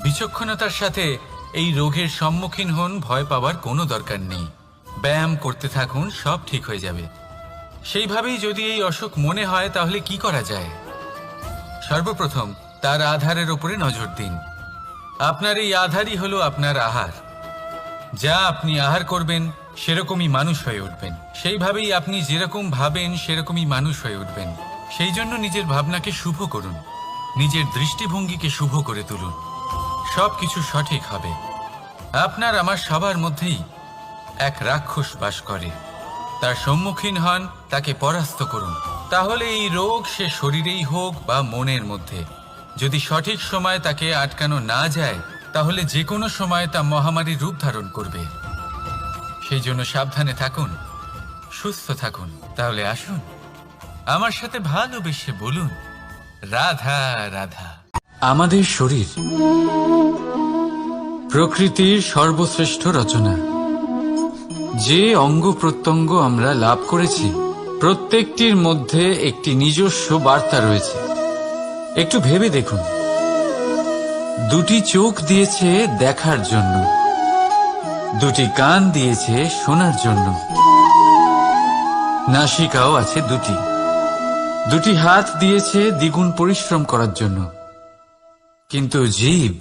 বিচক্ষণতার সাথে এই রোগের সম্মুখীন হন, ভয় পাওয়ার কোনো দরকার নেই। ব্যায়াম করতে থাকুন, সব ঠিক হয়ে যাবে। সেইভাবেই যদি এই অসুখ মনে হয়, তাহলে কি করা যায়? সর্বপ্রথম তার আধারের উপরে নজর দিন। আপনার এই আধারই হলো আপনার আহার। যা আপনি আহার করবেন, সেরকমই মানুষ হয়ে উঠবেন। সেইভাবেই আপনি যেরকম ভাবেন, সেরকমই মানুষ হয়ে উঠবেন। সেই জন্য নিজের ভাবনাকে শুভ করুন, নিজের দৃষ্টিভঙ্গিকে শুভ করে তুলুন, সব কিছু সঠিক হবে। আপনার আমার সবার মধ্যেই এক রাক্ষস বাস করে, তার সম্মুখীন হন, তাকে পরাস্ত করুন। তাহলে এই রোগ সে শরীরেই হোক বা মনের মধ্যে, যদি সঠিক সময় তাকে আটকানো না যায়, তাহলে যে কোনো সময় তা মহামারীর রূপ ধারণ করবে। সেই জন্য সাবধানে থাকুন, সুস্থ থাকুন। তাহলে আসুন আমার সাথে ভালোবেসে বলুন, রাধা রাধা। আমাদের শরীর প্রকৃতির সর্বশ্রেষ্ঠ রচনা। যে অঙ্গ প্রত্যঙ্গ আমরা লাভ করেছি প্রত্যেকটির মধ্যে একটি নিজস্ব বার্তা রয়েছে। একটু ভেবে দেখুন, দুটি চোখ দিয়েছে দেখার জন্য, দুটি কান দিয়েছে শোনার জন্য, নাসিকাও আছে দুটি, দুটি হাত দিয়েছে দ্বিগুণ পরিশ্রম করার জন্য। কিন্তু জীব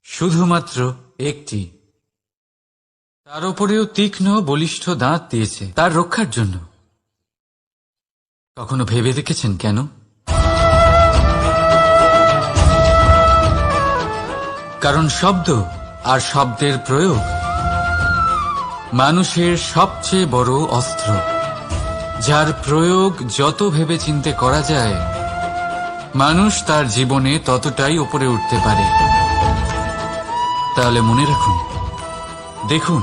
শুধুমাত্র একটি, তার উপরেও তীক্ষ্ণ বলিষ্ঠ দাঁত দিয়েছে তার রক্ষার জন্য। কখনো ভেবে দেখেছেন কেন? কারণ শব্দ আর শব্দের প্রয়োগ মানুষের সবচেয়ে বড় অস্ত্র, যার প্রয়োগ যত ভেবেচিন্তে করা যায় মানুষ তার জীবনে ততটাই উপরে উঠতে পারে। তাহলে মনে রাখুন, দেখুন,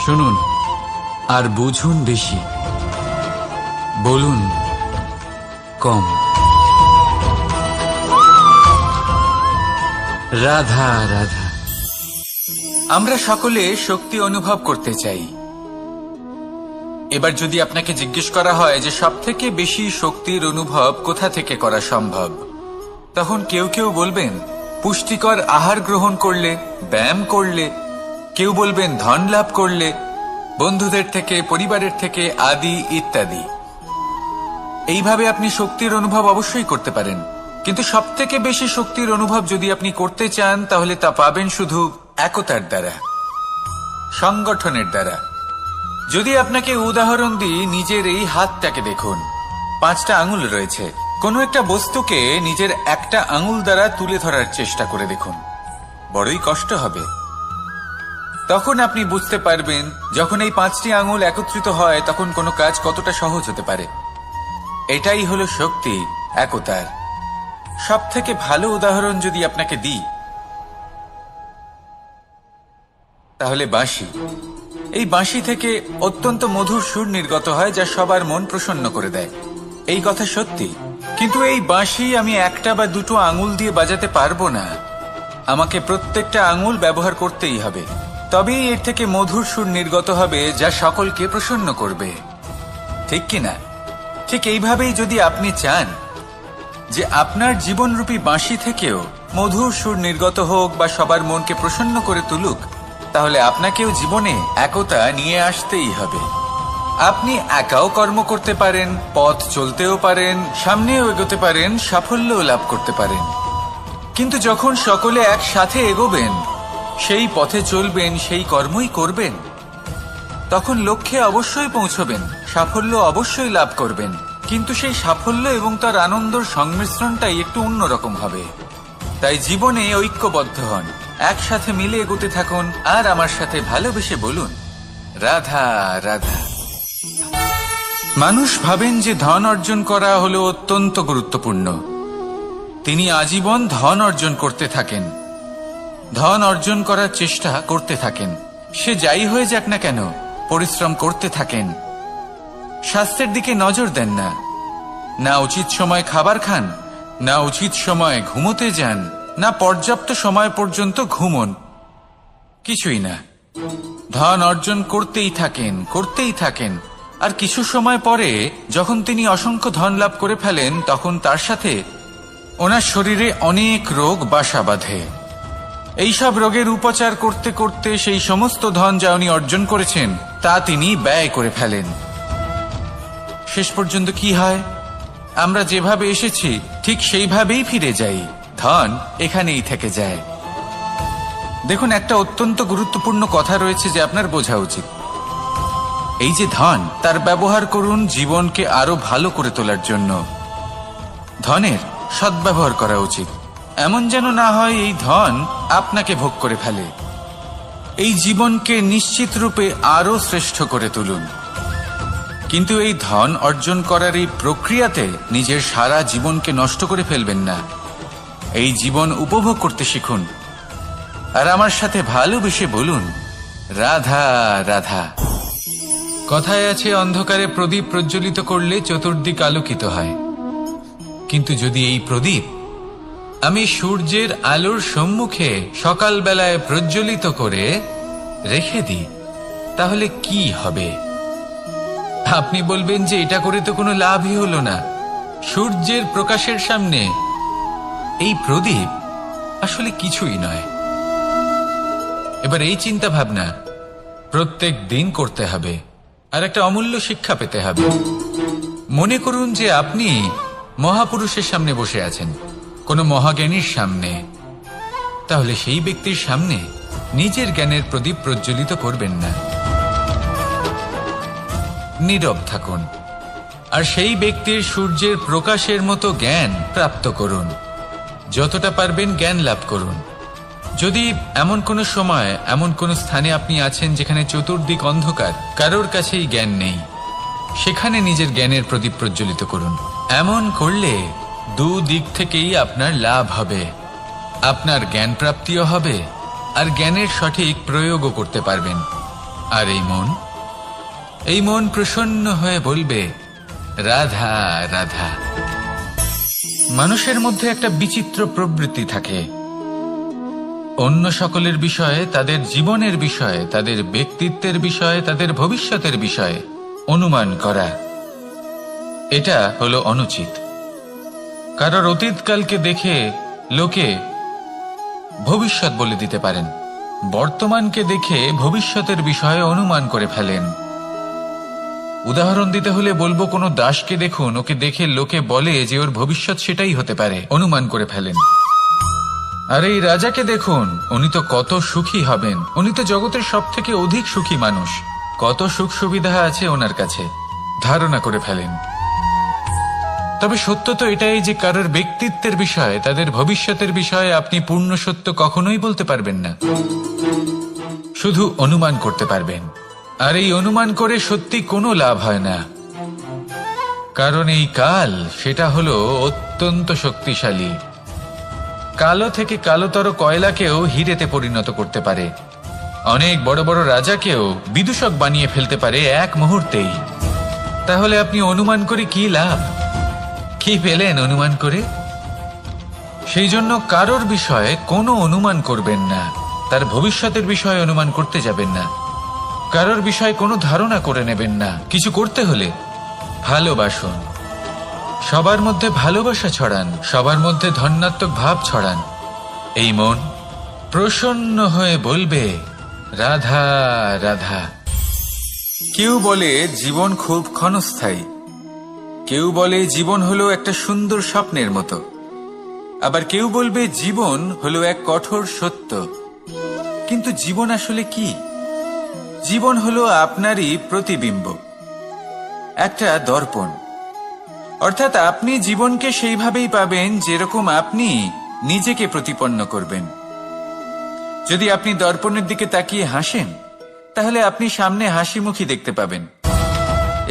শুনুন আর বুঝুন বেশি, বলুন কম। রাধা রাধা। আমরা সকলে শক্তি অনুভব করতে চাই। এবার যদি আপনাকে জিজ্ঞেস করা হয় যে সবথেকে বেশি শক্তির অনুভব কোথা থেকে করা সম্ভব, তখন কেউ কেউ বলবেন পুষ্টিকর আহার গ্রহণ করলে, ব্যায়াম করলে, কেউ বলবেন ধন লাভ করলে, বন্ধুদের থেকে, পরিবারের থেকে, আদি ইত্যাদি। এইভাবে আপনি শক্তির অনুভব অবশ্যই করতে পারেন, কিন্তু সবথেকে বেশি শক্তির অনুভব যদি আপনি করতে চান তাহলে তা পাবেন শুধু একতার দ্বারা, সংগঠনের দ্বারা। যদি আপনাকে উদাহরণ দিই, নিজের এই হাতটাকে দেখুন, 5টা আঙুল রয়েছে। কোনো একটা বস্তুকে নিজের একটা আঙুল দ্বারা তুলে ধরার চেষ্টা করে দেখুন, বড়ই কষ্ট হবে। তখন আপনি বুঝতে পারবেন যখন এই 5টি আঙুল একত্রিত হয় তখন কোনো কাজ কতটা সহজ হতে পারে। এটাই হলো শক্তি, একতার। সব থেকে ভালো উদাহরণ যদি আপনাকে দিই তাহলে বাঁশি। এই বাঁশি থেকে অত্যন্ত মধুর সুর নির্গত হয় যা সবার মন প্রসন্ন করে দেয়। এই কথা সত্যি, কিন্তু এই বাঁশি আমি একটা বা দুটো আঙুল দিয়ে বাজাতে পারবো না। আমাকে প্রত্যেকটা আঙুল ব্যবহার করতেই হবে, তবেই এর থেকে মধুর সুর নির্গত হবে যা সকলকে প্রসন্ন করবে, ঠিক কিনা? ঠিক এইভাবেই যদি আপনি চান যে আপনার জীবনরূপী বাঁশি থেকেও মধুর সুর নির্গত হোক বা সবার মনকে প্রসন্ন করে তুলুক, তাহলে আপনাকেও জীবনে একতা নিয়ে আসতেই হবে। আপনি একাও কর্ম করতে পারেন, পথ চলতেও পারেন, সামনেও এগোতে পারেন, সাফল্যও লাভ করতে পারেন। কিন্তু যখন সকলে একসাথে এগোবেন, সেই পথে চলবেন, সেই কর্মই করবেন, তখন লক্ষ্যে অবশ্যই পৌঁছবেন, সাফল্য অবশ্যই লাভ করবেন। কিন্তু সেই সাফল্য এবং তার আনন্দর সংমিশ্রণটাই একটু অন্যরকম হবে। তাই জীবনে ঐক্যবদ্ধ হন, একসাথে মিলে এগোতে থাকুন, আর আমার সাথে ভালোবেসে বলুন রাধা রাধা। মানুষ ভাবেন যে ধন অর্জন করা হলো অত্যন্ত গুরুত্বপূর্ণ। তিনি আজীবন ধন অর্জন করতে থাকেন, ধন অর্জন করার চেষ্টা করতে থাকেন। সে যাই হয়ে যাক না কেন, পরিশ্রম করতে থাকেন। স্বাস্থ্যের দিকে নজর দেন না, না উচিত সময় খাবার খান, না উচিত সময় ঘুমোতে যান, না পর্যাপ্ত সময় পর্যন্ত ঘুমন, কিছুই না। ধন অর্জন করতেই থাকেন, করতেই থাকেন। আর কিছু সময় পরে যখন তিনি অসংখ্য ধন লাভ করে ফেলেন, তখন তার সাথে ওনার শরীরে অনেক রোগ বাসা বাঁধে। এইসব রোগের উপচার করতে করতে সেই সমস্ত ধন যা উনি অর্জন করেছেন তা তিনি ব্যয় করে ফেলেন। শেষ পর্যন্ত কি হয়? আমরা যেভাবে এসেছি ঠিক সেইভাবেই ফিরে যাই, ধন এখানেই থেকে যায়। দেখুন, একটা অত্যন্ত গুরুত্বপূর্ণ কথা রয়েছে যে আপনার বোঝা উচিত। এই যে ধন, তার ব্যবহার করুন জীবনকে আরো ভালো করে তোলার জন্য। ধনের সদ্ব্যবহার করা উচিত, এমন যেন না হয় এই ধন আপনাকে ভোগ করে ফেলে। এই জীবনকে নিশ্চিত রূপে আরো শ্রেষ্ঠ করে তুলুন। কিন্তু এই ধন অর্জন করার এই প্রক্রিয়াতে নিজের সারা জীবনকে নষ্ট করে ফেলবেন না। এই জীবন উপভোগ করতে শিখুন, আর আমার সাথে ভালোবেসে বলুন রাধা রাধা। কথায় আছে, অন্ধকারে প্রদীপ প্রজ্বলিত করলে চতুর্দিক আলোকিত হয়। কিন্তু যদি এই প্রদীপ আমি সূর্যের আলোর সম্মুখে সকালবেলায় প্রজ্বলিত করে রেখে দিই, তাহলে কি হবে? আপনি বলবেন যে এটা করে তো কোনো লাভই হলো না। সূর্যের প্রকাশের সামনে এই প্রদীপ আসলে কিছুই নয়। এবার এই চিন্তা ভাবনা প্রত্যেক দিন করতে হবে, আর একটা অমূল্য শিক্ষা পেতে হবে। মনে করুন যে আপনি মহাপুরুষের সামনে বসে আছেন, কোনো মহাজ্ঞানীর সামনে, তাহলে সেই ব্যক্তির সামনে নিজের জ্ঞানের প্রদীপ প্রজ্বলিত করবেন না, নীরব থাকুন আর সেই ব্যক্তির সূর্যের প্রকাশের মতো জ্ঞান প্রাপ্ত করুন। যতটা পারবেন জ্ঞান লাভ করুন। যদি এমন কোনো সময় এমন কোনো স্থানে আপনি আছেন যেখানে চতুর্দিক অন্ধকার, কারোর কাছেই জ্ঞান নেই, সেখানে নিজের জ্ঞানের প্রদীপ প্রজ্বলিত করুন। এমন করলে দুদিক থেকেই আপনার লাভ হবে। আপনার জ্ঞান প্রাপ্তিও হবে আর জ্ঞানের সঠিক প্রয়োগও করতে পারবেন। আর এই মন প্রসন্ন হয়ে বলবে, রাধা রাধা। মানুষের মধ্যে একটা বিচিত্র প্রবৃত্তি থাকে, অন্য সকলের বিষয়ে, তাদের জীবনের বিষয়ে, তাদের ব্যক্তিত্বের বিষয়ে, তাদের ভবিষ্যতের বিষয়ে অনুমান করা। এটা হলো অনুচিত। কারোর অতীতকালকে দেখে লোকে ভবিষ্যৎ বলে দিতে পারেন, বর্তমানকে দেখে ভবিষ্যতের বিষয়ে অনুমান করে ফেলেন। উদাহরণ দিতে হলে বলবো, কোনো দাসকে দেখুন, ওকে দেখে লোকে বলে যে ওর ভবিষ্যৎ সেটাই হতে পারে, অনুমান করে ফেলেন। আর এই রাজাকে দেখুন, উনি তো কত সুখী হবেন, উনি তো জগতের সব থেকে অধিক সুখী মানুষ, কত সুখ সুবিধা আছে ওনার কাছে, ধারণা করে ফেলেন। তবে সত্য তো এটাই যে কারোর ব্যক্তিত্বের বিষয়ে, তাদের ভবিষ্যতের বিষয়ে আপনি পূর্ণ সত্য কখনোই বলতে পারবেন না, শুধু অনুমান করতে পারবেন। আর এই অনুমান করে সত্যি কোনো লাভ হয় না, কারণ এই কাল সেটা হলো অত্যন্ত শক্তিশালী। কালো থেকে কালোতর কয়লাকেও হিরেতে পরিণত করতে পারে, অনেক বড় বড় রাজাকেও বিদূষক বানিয়ে ফেলতে পারে এক মুহূর্তেই। তাহলে আপনি অনুমান করে কি লাভ? কি পেলেন অনুমান করে? সেই জন্য কারোর বিষয়ে কোনো অনুমান করবেন না, তার ভবিষ্যতের বিষয়ে অনুমান করতে যাবেন না, কারোর বিষয়ে কোনো ধারণা করে নেবেন না। কিছু করতে হলে ভালোবাসুন, সবার মধ্যে ভালোবাসা ছড়ান, সবার মধ্যে ধন্যাত্মক ভাব ছড়ান। এই মন প্রসন্ন হয়ে বলবে, রাধা রাধা। কেউ বলে জীবন খুব ক্ষণস্থায়ী, কেউ বলে জীবন হলো একটা সুন্দর স্বপ্নের মতো, আবার কেউ বলবে জীবন হলো এক কঠোর সত্য। কিন্তু জীবন আসলে কি? জীবন হলো আপনারই প্রতিবিম্ব, একটা দর্পণ। অর্থাৎ আপনি জীবনকে সেইভাবেই পাবেন যেরকম আপনি নিজেকে প্রতিপন্ন করবেন। যদি আপনি দর্পণের দিকে তাকিয়ে হাসেন, তাহলে আপনি সামনে হাসি মুখী দেখতে পাবেন।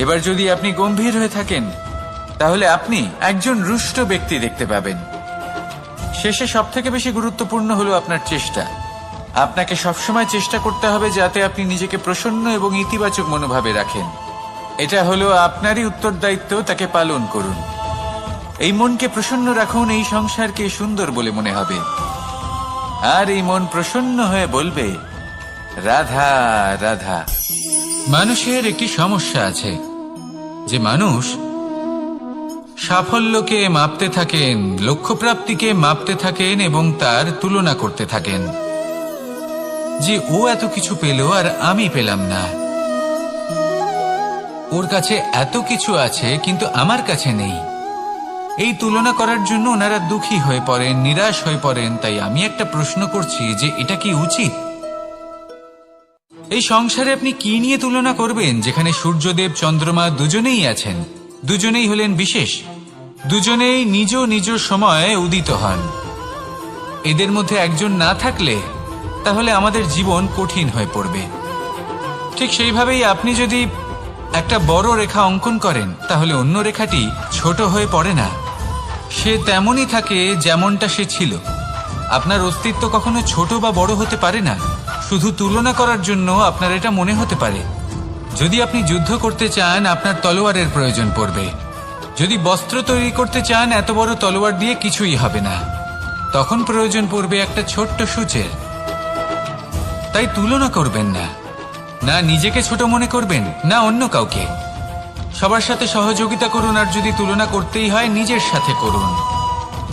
এবার যদি আপনি গম্ভীর হয়ে থাকেন, তাহলে আপনি একজন রুষ্ট ব্যক্তি দেখতে পাবেন। শেষে সবথেকে বেশি গুরুত্বপূর্ণ হলো আপনার চেষ্টা। আপনাকে সবসময় চেষ্টা করতে হবে যাতে আপনি নিজেকে প্রসন্ন এবং ইতিবাচক মনোভাবে রাখেন। এটা হলো আপনারই উত্তরদায়িত্ব, তাকে পালন করুন। এই মনকে প্রসন্ন রাখুন, এই সংসারকে সুন্দর বলে মনে হবে। আর এই মন প্রসন্ন হয়ে বলবে, রাধা রাধা। মানুষের একটি সমস্যা আছে যে মানুষ সাফল্যকে মাপতে থাকেন, লক্ষ্যপ্রাপ্তিকে মাপতে থাকেন এবং তার তুলনা করতে থাকেন যে ও এত কিছু পেল আর আমি পেলাম না, ওর কাছে এত কিছু আছে কিন্তু আমার কাছে নেই। এই তুলনা করার জন্য ওনারা দুঃখী হয়ে পড়েন, নিরাশ হয়ে পড়েন। তাই আমি একটা প্রশ্ন করছি যে এটা কি উচিত? এই সংসারে আপনি কি নিয়ে তুলনা করবেন, যেখানে সূর্যদেব চন্দ্রমা দুজনেই আছেন, দুজনেই হলেন বিশেষ, দুজনেই নিজ নিজ সময়ে উদিত হন। এদের মধ্যে একজন না থাকলে তাহলে আমাদের জীবন কঠিন হয়ে পড়বে। ঠিক সেইভাবেই আপনি যদি একটা বড় রেখা অঙ্কন করেন, তাহলে অন্য রেখাটি ছোট হয়ে পড়ে না, সে তেমনই থাকে যেমনটা সে ছিল। আপনার অস্তিত্ব কখনো ছোট বা বড় হতে পারে না। শুধু তুলনা করার জন্য আপনার এটা মনে হতে পারে। যদি আপনি যুদ্ধ করতে চান, আপনার তলোয়ারের প্রয়োজন পড়বে। যদি বস্ত্র তৈরি করতে চান, এত বড় তলোয়ার দিয়ে কিছুই হবে না। তখন প্রয়োজন পড়বে একটা ছোট্ট সূচের। তাই তুলনা করবেন না, না নিজেকে ছোট মনে করবেন, না অন্য কাউকে। সবার সাথে সহযোগিতা করুন, আর যদি তুলনা করতেই হয় নিজের সাথে করুন,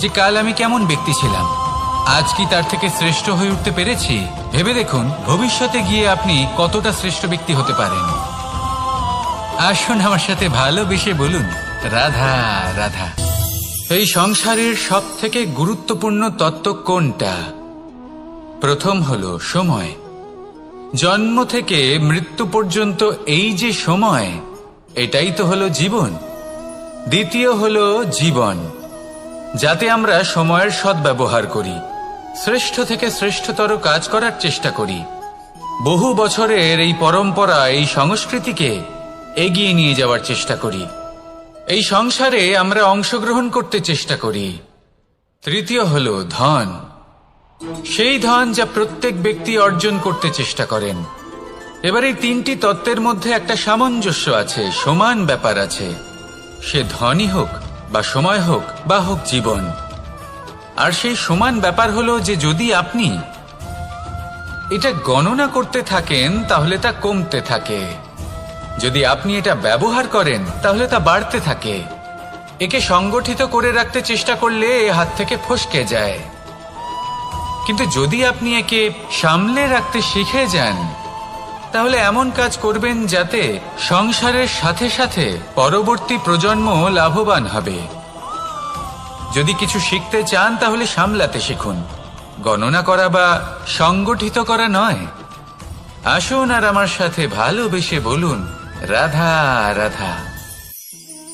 যে কাল আমি কেমন ব্যক্তি ছিলাম, আজ কি তার থেকে শ্রেষ্ঠ হয়ে উঠতে পেরেছি। ভেবে দেখুন ভবিষ্যতে গিয়ে আপনি কতটা শ্রেষ্ঠ ব্যক্তি হতে পারেন। আসুন আমার সাথে ভালোবেসে বলুন, রাধা রাধা। এই সংসারের সব থেকে গুরুত্বপূর্ণ তত্ত্ব কোনটা? প্রথম হলো সময়। জন্ম থেকে মৃত্যু পর্যন্ত এই যে সময়, এটাই তো হলো জীবন। দ্বিতীয় হলো জীবন, যাতে আমরা সময়ের সদ্ব্যবহার করি, শ্রেষ্ঠ থেকে শ্রেষ্ঠতর কাজ করার চেষ্টা করি, বহু বছরের এই পরম্পরা, এই সংস্কৃতিকে এগিয়ে নিয়ে যাওয়ার চেষ্টা করি, এই সংসারে আমরা অংশগ্রহণ করতে চেষ্টা করি। তৃতীয় হলো ধন, সেই ধন যা প্রত্যেক ব্যক্তি অর্জন করতে চেষ্টা করেন। এবার এই তিনটি তত্ত্বের মধ্যে একটা সামঞ্জস্য আছে, সমান ব্যাপার আছে, সে ধনই হোক বা সময় হোক বা হোক জীবন। আর সেই সমান ব্যাপার হলো যে যদি আপনি এটা গণনা করতে থাকেন তাহলে তা কমতে থাকে, যদি আপনি এটা ব্যবহার করেন তাহলে তা বাড়তে থাকে। একে সংগঠিত করে রাখতে চেষ্টা করলে এ হাত থেকে ফসকে যায়, কিন্তু যদি আপনি একে সামলে রাখতে শিখে যান তাহলে এমন কাজ করবেন যাতে সংসারের সাথে সাথে পরবর্তী প্রজন্ম লাভবান হবে। যদি কিছু শিখতে চান তাহলে সামলাতে শিখুন, গণনা করা বা সংগঠিত করা নয়। আসুন আর আমার সাথে ভালোবেসে বলুন, রাধা রাধা।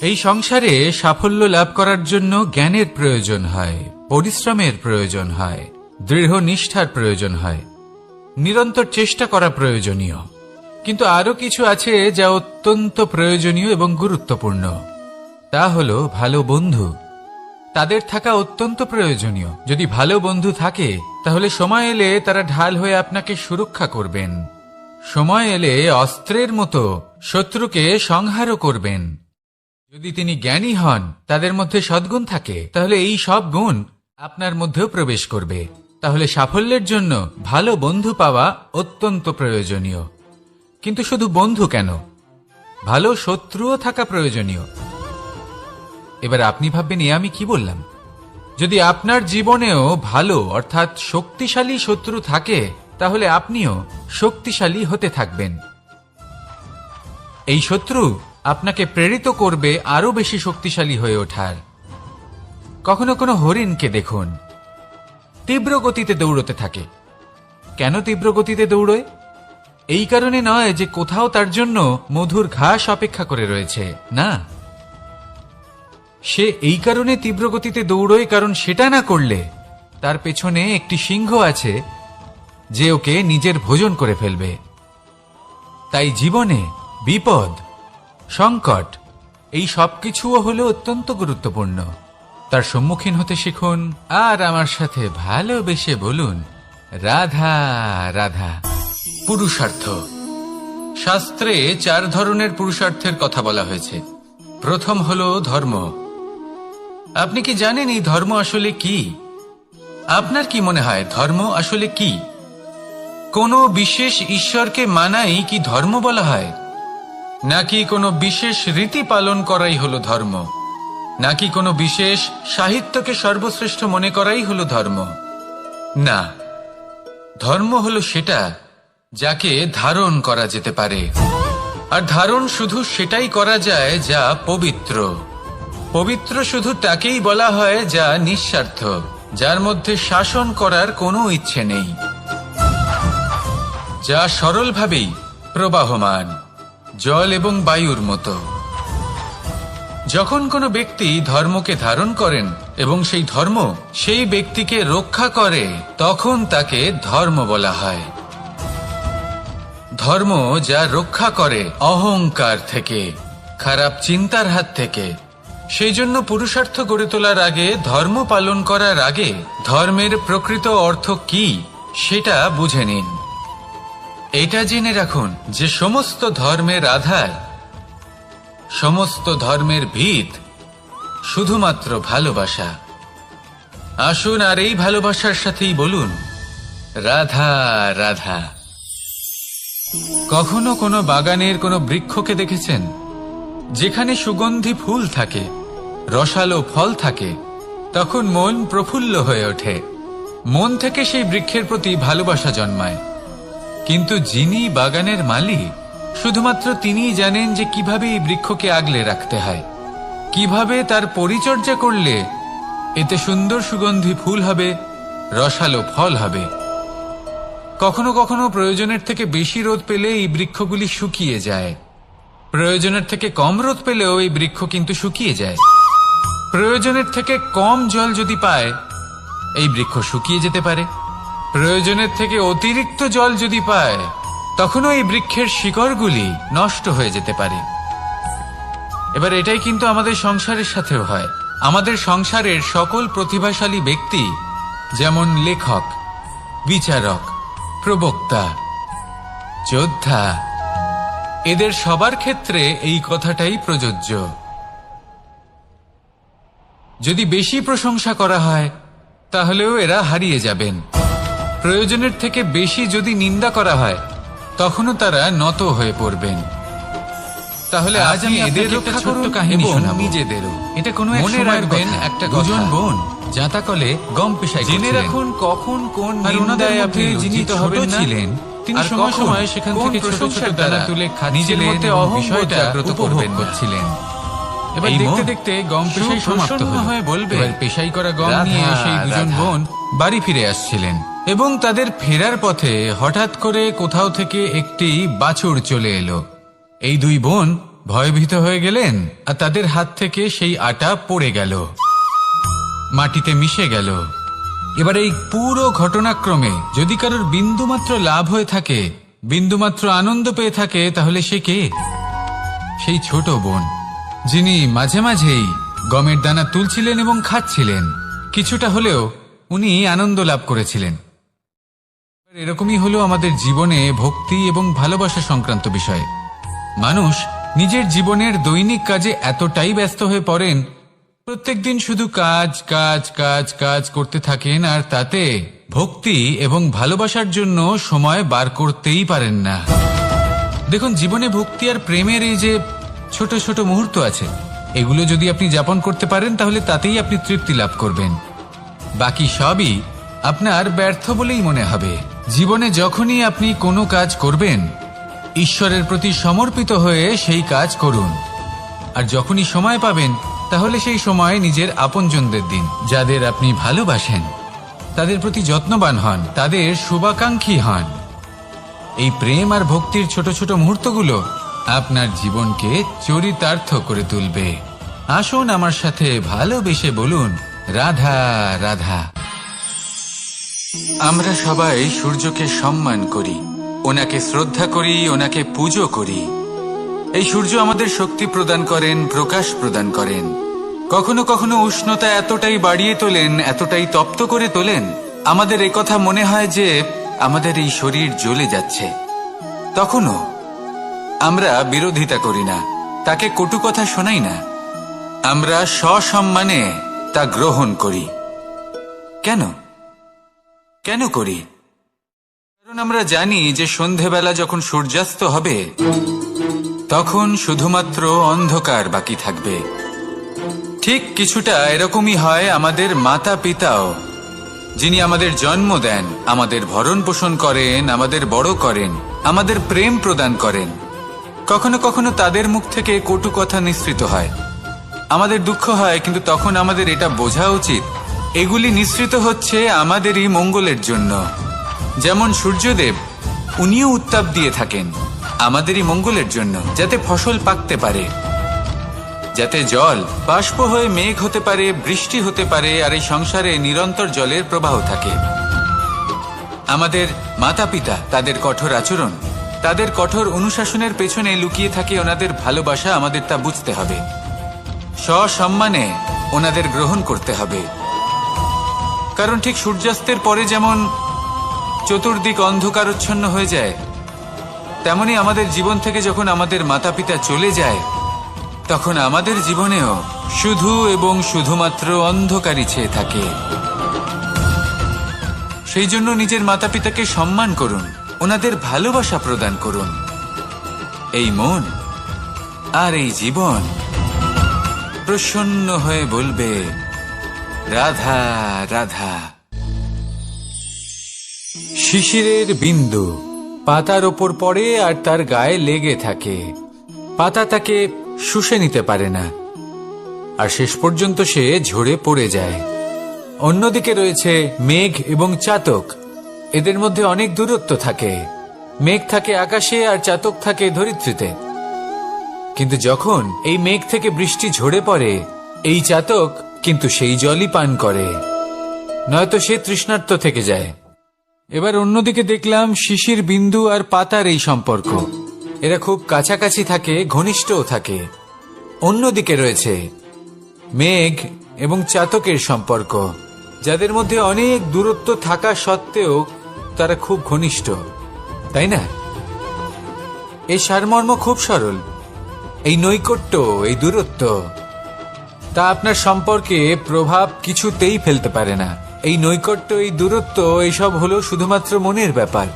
এই সংসারে সাফল্য লাভ করার জন্য জ্ঞানের প্রয়োজন হয়, পরিশ্রমের প্রয়োজন হয়, দৃঢ় নিষ্ঠার প্রয়োজন হয়, নিরন্তর চেষ্টা করা প্রয়োজনীয়। কিন্তু আরো কিছু আছে যা অত্যন্ত প্রয়োজনীয় এবং গুরুত্বপূর্ণ, তা হলো ভালো বন্ধু। তাদের থাকা অত্যন্ত প্রয়োজনীয়। যদি ভালো বন্ধু থাকে তাহলে সময় এলে তারা ঢাল হয়ে আপনাকে সুরক্ষা করবেন, সময় এলে অস্ত্রের মতো শত্রুকে সংহারও করবেন। যদি তিনি জ্ঞানী হন, তাদের মধ্যে সদ্গুণ থাকে, তাহলে এই সব গুণ আপনার মধ্যেও প্রবেশ করবে। তাহলে সাফল্যের জন্য ভালো বন্ধু পাওয়া অত্যন্ত প্রয়োজনীয়। কিন্তু শুধু বন্ধু কেন, ভালো শত্রুও থাকা প্রয়োজনীয়। এবার আপনি ভাববেন, এ আমি কি বললাম? যদি আপনার জীবনেও ভালো অর্থাৎ শক্তিশালী শত্রু থাকে তাহলে আপনিও শক্তিশালী হতে থাকবেন। এই শত্রু আপনাকে প্রেরিত করবে আরো বেশি শক্তিশালী হয়ে ওঠার। কখনো কোনো হরিণকে দেখুন, তীব্র গতিতে দৌড়তে থাকে। কেন তীব্র গতিতে দৌড়য়? এই কারণে নয় যে কোথাও তার জন্য মধুর ঘাস অপেক্ষা করে রয়েছে, না, সে এই কারণে তীব্র গতিতে দৌড়য় কারণ সেটা না করলে তার পেছনে একটি সিংহ আছে যে ওকে নিজের ভোজন করে ফেলবে। তাই জীবনে বিপদ, সংকট, এই সবকিছুও হলো অত্যন্ত গুরুত্বপূর্ণ। তার সম্মুখীন হতে শিখুন আর আমার সাথে ভালোবেসে বলুন, রাধা রাধা। পুরুষার্থ। শাস্ত্রে 4 ধরনের পুরুষার্থের কথা বলা হয়েছে। প্রথম হলো ধর্ম। আপনি কি জানেন এই ধর্ম আসলে কি? আপনার কি মনে হয় ধর্ম আসলে কি? কোনো বিশেষ ঈশ্বরকে মানাই কি ধর্ম বলা হয়? নাকি কোনো বিশেষ রীতি পালন করাই হলো ধর্ম? নাকি কোনো বিশেষ সাহিত্যকে সর্বশ্রেষ্ঠ মনে করাই হলো ধর্ম? না, ধর্ম হলো সেটা যাকে ধারণ করা যেতে পারে। আর ধারণ শুধু সেটাই করা যায় যা পবিত্র। পবিত্র শুধু তাকেই বলা হয় যা নিঃস্বার্থ, যার মধ্যে শাসন করার কোনো ইচ্ছে নেই, যা সরলভাবেই প্রবাহমান, জল এবং বায়ুর মতো। যখন কোনো ব্যক্তি ধর্মকে ধারণ করেন এবং সেই ধর্ম সেই ব্যক্তিকে রক্ষা করে, তখন তাকে ধর্ম বলা হয়। ধর্ম যা রক্ষা করে অহংকার থেকে, খারাপ চিন্তার হাত থেকে। সেই জন্য পুরুষার্থ গড়ে তোলার আগে, ধর্ম পালন করার আগে ধর্মের প্রকৃত অর্থ কি সেটা বুঝে নিন। এটা জেনে রাখুন যে সমস্ত ধর্মের আধার, সমস্ত ধর্মের ভিত শুধুমাত্র ভালোবাসা। আসুন আর এই ভালোবাসার সাথেই বলুন, রাধা রাধা। কখনো কোনো বাগানের কোনো বৃক্ষকে দেখেছেন যেখানে সুগন্ধি ফুল থাকে, রসালো ফল থাকে? তখন মন প্রফুল্ল হয়ে ওঠে, মন থেকে সেই বৃক্ষের প্রতি ভালোবাসা জন্মায়। কিন্তু যিনি বাগানের মালিক, শুধুমাত্র তিনিই জানেন যে কিভাবে এই বৃক্ষকে আগলে রাখতে হয়, কিভাবে তার পরিচর্যা করলে এতে সুন্দর সুগন্ধি ফুল হবে, রসালো ফল হবে। কখনো কখনো প্রয়োজনের থেকে বেশি রোদ পেলে এই বৃক্ষগুলি শুকিয়ে যায়, প্রয়োজনের থেকে কম রোদ পেলেও এই বৃক্ষ কিন্তু শুকিয়ে যায়। প্রয়োজনের থেকে কম জল যদি পায়, এই বৃক্ষ শুকিয়ে যেতে পারে। প্রয়োজনের থেকে অতিরিক্ত জল যদি পায়, তখনও এই বৃক্ষের শিকড়গুলি নষ্ট হয়ে যেতে পারে। এবার এটাই কিন্তু আমাদের সংসারের সাথেও হয়। আমাদের সংসারের সকল প্রতিভাশালী ব্যক্তি, যেমন লেখক, বিচারক, প্রবক্তা, যোদ্ধা, এদের সবার ক্ষেত্রে এই কথাটাই প্রযোজ্য। যদি বেশি প্রশংসা করা হয় তাহলেও এরা হারিয়ে যাবেন। প্রয়োজনের থেকে বেশি যদি নিন্দা করা হয়, তখনও তারা নত হয়ে পড়বেন। তাহলে আজ আমি এদের একটা ছোট্ট কাহিনী শোনাবো, নিজেদেরও। এটা কোনো এক সময় রাখবেন একটা দুজন বোন জাঁতাকলে গম পেশাই জেনে রাখুন কখন কোন নিন্দায় আপনি লজ্জিত হবেন ছিলেন, তিনি সময় সময় সেখান থেকে ছোট ছোট দানা তুলে নিজের মধ্যে বিষয়টা উপভোগ করছিলেন। এবার দেখতে দেখতে গম পেশাই সমাপ্ত হয়ে বলবে, পেশাই করা গম নিয়ে সেই দুজন বোন বাড়ি ফিরে আসছিলেন এবং তাদের ফেরার পথে হঠাৎ করে কোথাও থেকে একটি বাছুর চলে এলো। এই দুই বোন ভয়ভীত হয়ে গেলেন আর তাদের হাত থেকে সেই আটা পড়ে গেল, মাটিতে মিশে গেল। এবার এই পুরো ঘটনাক্রমে যদি কারোর বিন্দুমাত্র লাভ হয়ে থাকে, বিন্দুমাত্র আনন্দ পেয়ে থাকে, তাহলে সে কে? সেই ছোট বোন, যিনি মাঝে মাঝেই গমের দানা তুলছিলেন এবং খাচ্ছিলেন। কিছুটা হলেও উনি আনন্দ লাভ করেছিলেন। এরকমই হলো আমাদের জীবনে ভক্তি এবং ভালোবাসা সংক্রান্ত বিষয়ে। মানুষ নিজের জীবনের দৈনিক কাজে এতটাই ব্যস্ত হয়ে পড়েন, প্রত্যেকদিন শুধু কাজ কাজ কাজ কাজ করতে থাকেন, আর তাতে ভক্তি এবং ভালোবাসার জন্য সময় বার করতেই পারেন না। দেখুন, জীবনে ভক্তি আর প্রেমের এই যে ছোট ছোট মুহূর্ত আছে, এগুলো যদি আপনি যাপন করতে পারেন, তাহলে তাতেই আপনি তৃপ্তি লাভ করবেন। বাকি সবই আপনার ব্যর্থ বলেই মনে হবে। জীবনে যখনই আপনি কোনো কাজ করবেন, ঈশ্বরের প্রতি সমর্পিত হয়ে সেই কাজ করুন। আর যখনই সময় পাবেন, তাহলে সেই সময় নিজের আপনজনদের দিন, যাদের আপনি ভালোবাসেন, তাদের প্রতি যত্নবান হন, তাদের শুভাকাঙ্ক্ষী হন। এই প্রেম আর ভক্তির ছোট ছোট মুহূর্তগুলো আপনার জীবনকে চরিতার্থ করে তুলবে। আসুন আমার সাথে ভালোবেসে বলুন, রাধা রাধা। আমরা সবাই সূর্যকে সম্মান করি, ওনাকে শ্রদ্ধা করি, ওনাকে পুজো করি। এই সূর্য আমাদের শক্তি প্রদান করেন, প্রকাশ প্রদান করেন। কখনো কখনো উষ্ণতা এতটাই বাড়িয়ে তোলেন, এতটাই তপ্ত করে তোলেন, আমাদের একথা মনে হয় যে আমাদের এই শরীর জ্বলে যাচ্ছে। তখনও আমরা বিরোধিতা করি না, তাকে কটু কথা শোনাই না, আমরা সসম্মানে তা গ্রহণ করি। কেন কেন করি? কারণ আমরা জানি যে সন্ধেবেলা যখন সূর্যাস্ত হবে, তখন শুধুমাত্র অন্ধকার বাকি থাকবে। ঠিক কিছুটা এরকমই হয় আমাদের মাতা পিতাও, যিনি আমাদের জন্ম দেন, আমাদের ভরণ পোষণ করেন, আমাদের বড় করেন, আমাদের প্রেম প্রদান করেন। কখনো কখনো তাদের মুখ থেকে কটু কথা নিঃসৃত হয়, আমাদের দুঃখ হয়, কিন্তু তখন আমাদের এটা বোঝা উচিত এগুলি নিঃসৃত হচ্ছে আমাদেরই মঙ্গলের জন্য। যেমন সূর্যদেব, উনিও উত্তাপ দিয়ে থাকেন আমাদেরই মঙ্গলের জন্য, যাতে ফসল পাকতে পারে, যাতে জল বাষ্প হয়ে মেঘ হতে পারে, বৃষ্টি হতে পারে, আর এই সংসারে নিরন্তর জলের প্রবাহ থাকে। আমাদের মাতা পিতা, তাদের কঠোর আচরণ, তাদের কঠোর অনুশাসনের পেছনে লুকিয়ে থাকে ওনাদের ভালোবাসা। আমাদের তা বুঝতে হবে, সসম্মানে ওনাদের গ্রহণ করতে হবে। কারণ ঠিক সূর্যাস্তের পরে যেমন চতুর্দিক অন্ধকারচ্ছন্ন হয়ে যায়, তেমনি আমাদের জীবন থেকে যখন আমাদের মাতা পিতা চলে যায়, তখন আমাদের জীবনেও শুধু এবং শুধুমাত্র অন্ধকারই ছেয়ে থাকে। সেই জন্য নিজের মাতা পিতাকে সম্মান করুন, ওনাদের ভালোবাসা প্রদান করুন। এই মন আর এই জীবন প্রসন্ন হয়ে বলবে রাধা রাধা। শিশিরের বিন্দু পাতার ওপর পড়ে আর তার গায়ে লেগে থাকে। পাতা তাকে শুষে নিতে পারে না, আর শেষ পর্যন্ত সে ঝরে পড়ে যায়। অন্যদিকে রয়েছে মেঘ এবং চাতক। এদের মধ্যে অনেক দূরত্ব থাকে। মেঘ থাকে আকাশে আর চাতক থাকে ধরিত্রীতে। কিন্তু যখন এই মেঘ থেকে বৃষ্টি ঝরে পড়ে, এই চাতক কিন্তু সেই জলই পান করে, নয়তো সে তৃষ্ণার্ত থেকে যায়। এবার অন্যদিকে দেখলাম শিশির বিন্দু আর পাতার এই সম্পর্ক। এরা খুব কাছাকাছি থাকে, ঘনিষ্ঠও থাকে। অন্যদিকে রয়েছে মেঘ এবং চাতকের সম্পর্ক, যাদের মধ্যে অনেক দূরত্ব থাকা সত্ত্বেও তারা খুব ঘনিষ্ঠ, তাই না? এই সারমর্ম খুব সরল। এই নৈকট্য, এই দূরত্ব, তা আপনার সম্পর্কে প্রভাব কিছুতেই ফেলতে পারে না। এই নৈকট্য, এই দূরত্ব, এইসব হলো শুধুমাত্র মনের ব্যাপার।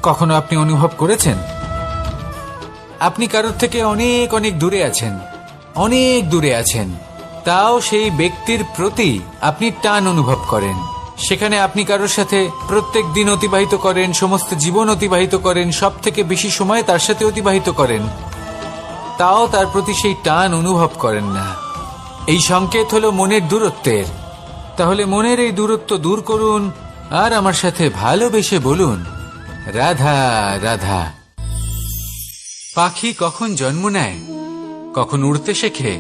কখনো আপনি অনুভব করেছেন আপনি কারোর থেকে অনেক অনেক দূরে আছেন, অনেক দূরে আছেন, তাও সেই ব্যক্তির প্রতি আপনি টান অনুভব করেন। সেখানে আপনি কারোর সাথে প্রত্যেক দিন অতিবাহিত করেন, সমস্ত জীবন অতিবাহিত করেন, সব থেকে বেশি সময় তার সাথে অতিবাহিত করেন, তাও তার প্রতি সেই টান অনুভব করেন না। এই সংকেত হলো মনের দূরত্বের। তাহলে মনের এই দূরত্ব দূর করুন আর আমার সাথে ভালোবেসে বলুন রাধা রাধা। পাখি কখন জন্ম নেয়, কখন উড়তে শেখে,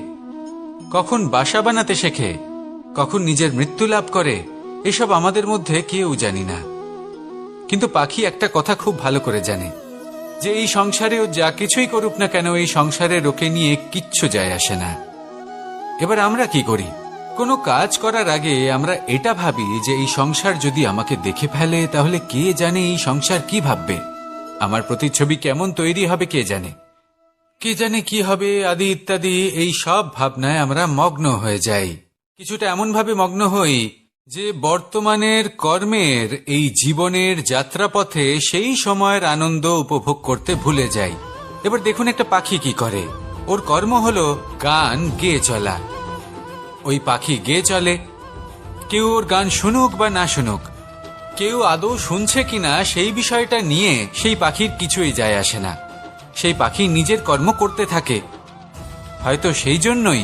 কখন বাসা বানাতে শেখে, কখন নিজের মৃত্যু লাভ করে, এসব আমাদের মধ্যে কেউ জানি না। কিন্তু পাখি একটা কথা খুব ভালো করে জানে, যে এই সংসারে ও যা কিছুই করুক না কেন, এই সংসারের ওকে নিয়ে কিচ্ছু যায় আসে না। এবার আমরা কি করি? কোনো কাজ করার আগে আমরা এটা ভাবি যে এই সংসার যদি আমাকে দেখে ফেলে তাহলে কে জানে এই সংসার কি ভাববে, আমার প্রতিচ্ছবি কেমন তৈরি হবে কে জানে, কে জানে কি হবে আদি ইত্যাদি। এই সব ভাবনায় আমরা মগ্ন হয়ে যাই। কিছুটা এমন ভাবে মগ্ন হই যে বর্তমানের কর্মের এই জীবনের যাত্রাপথে সেই সময়ের আনন্দ উপভোগ করতে ভুলে যাই। এবার দেখুন একটা পাখি কি করে। ওর কর্ম হলো গান গেয়ে চলা। ওই পাখি গেয়ে চলে, কেউ ওর গান শুনুক বা না শুনুক, কেউ আদৌ শুনছে কিনা সেই বিষয়টা নিয়ে সেই পাখির কিছুই যায় আসে না। সেই পাখি নিজের কর্ম করতে থাকে। হয়তো সেই জন্যই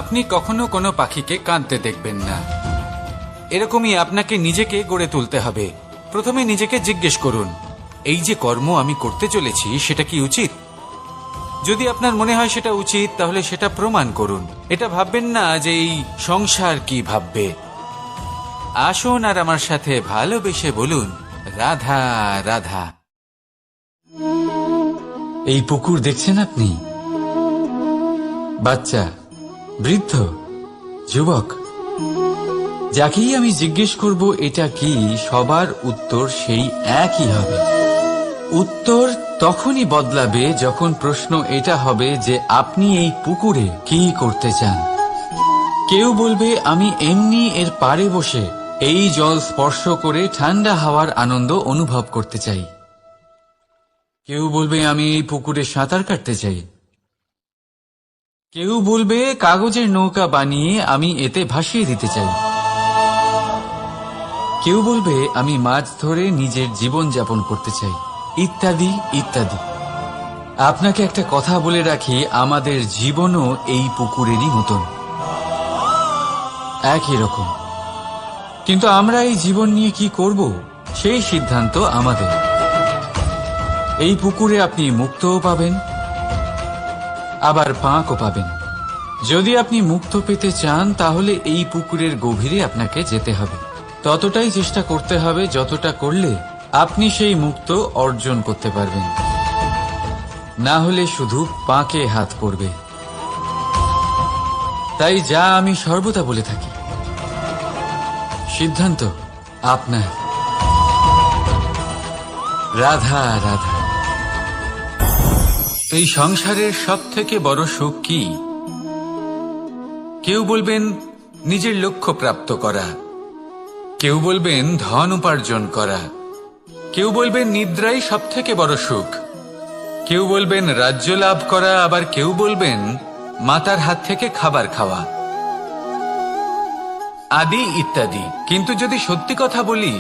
আপনি কখনো কোনো পাখিকে কাঁদতে দেখবেন না। এরকমই আপনাকে নিজেকে গড়ে তুলতে হবে। প্রথমে নিজেকে জিজ্ঞেস করুন, এই যে কর্ম আমি করতে চলেছি সেটা কি উচিত? যদি আপনার মনে হয় সেটা উচিত, তাহলে সেটা প্রমাণ করুন। এটা ভাববেন না যে এই সংসার কি ভাববে। আসুন আর আমার সাথে ভালোবেসে বলুন রাধা রাধা। এই পুকুর দেখছেন আপনি? বাচ্চা, বৃদ্ধ, যুবক, যাকেই আমি জিজ্ঞেস করব এটা কি, সবার উত্তর সেই একই হবে। উত্তর তখনই বদলাবে যখন প্রশ্ন এটা হবে যে আপনি এই পুকুরে কি করতে চান। কেউ বলবে আমি এমনি এর পাড়ে বসে এই জল স্পর্শ করে ঠান্ডা হাওয়ার আনন্দ অনুভব করতে চাই। কেউ বলবে আমি এই পুকুরে সাঁতার কাটতে চাই। কেউ বলবে কাগজের নৌকা বানিয়ে আমি এতে ভাসিয়ে দিতে চাই। কেউ বলবে আমি মাছ ধরে নিজের জীবন যাপন করতে চাই, ইত্যাদি ইত্যাদি। আপনাকে একটা কথা বলে রাখি, আমাদের জীবনও এই পুকুরেরই মতন, একই রকম। কিন্তু আমরা এই জীবন নিয়ে কি করব সেই সিদ্ধান্ত আমাদের। এই পুকুরে আপনি মুক্তও পাবেন, আবার পাঁকও পাবেন। যদি আপনি মুক্ত পেতে চান তাহলে এই পুকুরের গভীরে আপনাকে যেতে হবে। ততটাই চেষ্টা করতে হবে যতটা করলে আপনি সেই মুক্ত অর্জন করতে পারবেন। না হলে শুধু পাঁকে হাত পড়বে। তাই যা আমি সর্বদা বলে থাকি, সিদ্ধান্ত আপনার। রাধা রাধা। এই সংসারের সব থেকে বড় সুখ কি? কেউ বলবেন নিজের লক্ষ্য প্রাপ্ত করা, কেউ বলবেন ধন উপার্জন করা, কেউ বলবেন নিদ্রাই সব থেকে বড় সুখ, কেউ বলবেন রাজ্য লাভ করা, আবার কেউ বলবেন মাতার হাত থেকে খাবার খাওয়া, আদি ইত্যাদি। কিন্তু যদি সত্যি কথা বলি,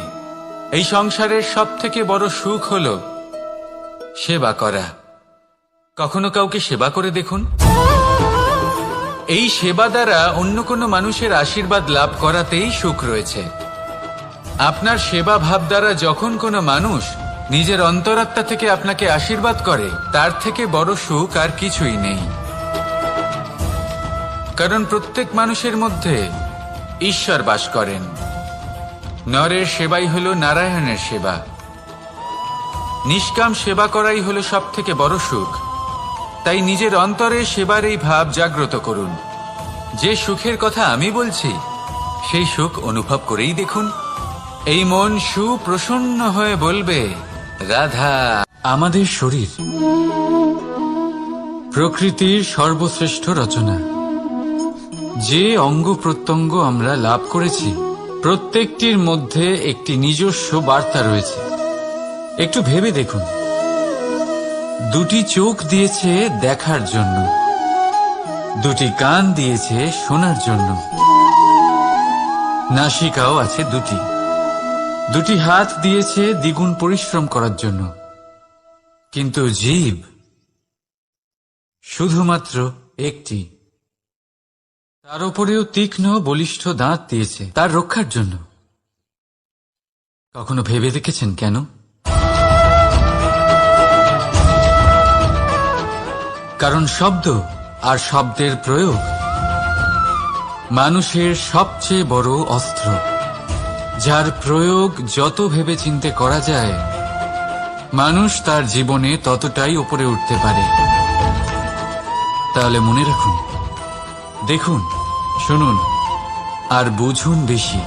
এই সংসারের সব থেকে বড় সুখ হল সেবা করা। কখনো কাউকে সেবা করে দেখুন। এই সেবা দ্বারা অন্য কোনো মানুষের আশীর্বাদ লাভ করাতেই সুখ রয়েছে। আপনার সেবা ভাব দ্বারা যখন কোনো মানুষ নিজের অন্তরাত্মা থেকে আপনাকে আশীর্বাদ করে, তার থেকে বড় সুখ আর কিছুই নেই। কারণ প্রত্যেক মানুষের মধ্যে ঈশ্বর বাস করেন। নরের সেবাই হল নারায়ণের সেবা। নিষ্কাম সেবা করাই হল সব থেকে বড় সুখ। তাই নিজের অন্তরে সেবার এই ভাব জাগ্রত করুন। যে সুখের কথা আমি বলছি, সেই সুখ অনুভব করেই দেখুন। এই মন সুপ্রসন্ন হয়ে বলবে, রাধা। আমাদের শরীর প্রকৃতির সর্বশ্রেষ্ঠ রচনা। যে অঙ্গ প্রত্যঙ্গ আমরা লাভ করেছি, প্রত্যেকটির মধ্যে একটি নিজস্ব বার্তা রয়েছে। একটু ভেবে দেখুন, দুটি চোখ দিয়েছে দেখার জন্য, দুটি কান দিয়েছে শোনার জন্য, নাসিকাও আছে দুটি, দুটি হাত দিয়েছে দ্বিগুণ পরিশ্রম করার জন্য। কিন্তু জীব শুধুমাত্র একটি। তার উপরেও তীক্ষ্ণ বলিষ্ঠ দাঁত দিয়েছে তার রক্ষার জন্য। কখনো ভেবে দেখেছেন কেন? কারণ শব্দ আর শব্দের প্রয়োগ মানুষের সবচেয়ে বড় অস্ত্র, যার প্রয়োগ যত ভেবে চিন্তে করা যায়, মানুষ তার জীবনে ততটাই উপরে উঠতে পারে। তাহলে মনে রাখুন, দেখুন, শুনুন আর বুঝুন বেশি,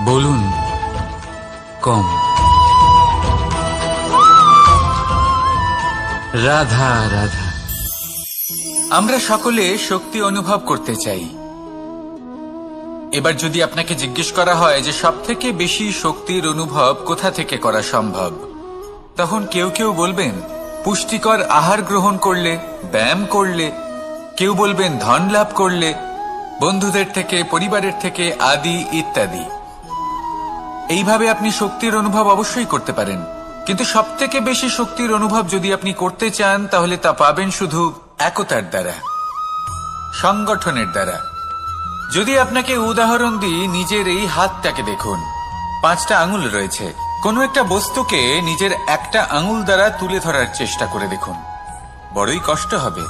বলুন কম। রাধা রাধা। আমরা সকলে শক্তি অনুভব করতে চাই। এবার যদি আপনাকে জিজ্ঞেস করা হয় যে সবথেকে বেশি শক্তির অনুভব কোথা থেকে করা সম্ভব, তখন কেউ কেউ বলবেন পুষ্টিকর আহার গ্রহণ করলে, ব্যায়াম করলে, কেউ বলবেন ধন লাভ করলে, বন্ধুদের থেকে, পরিবারের থেকে, আদি ইত্যাদি। এইভাবে আপনি শক্তির অনুভব অবশ্যই করতে পারেন। কিন্তু সবথেকে বেশি শক্তির অনুভব যদি আপনি করতে চান, তাহলে তা পাবেন শুধু একতার দ্বারা, সংগঠনের দ্বারা। যদি আপনাকে উদাহরণ দিই, নিজের এই হাতটাকে দেখুন। 5টা আঙুল রয়েছে। কোনো একটা বস্তুকে নিজের একটা আঙুল দ্বারা তুলে ধরার চেষ্টা করে দেখুন, বড়ই কষ্ট হবে।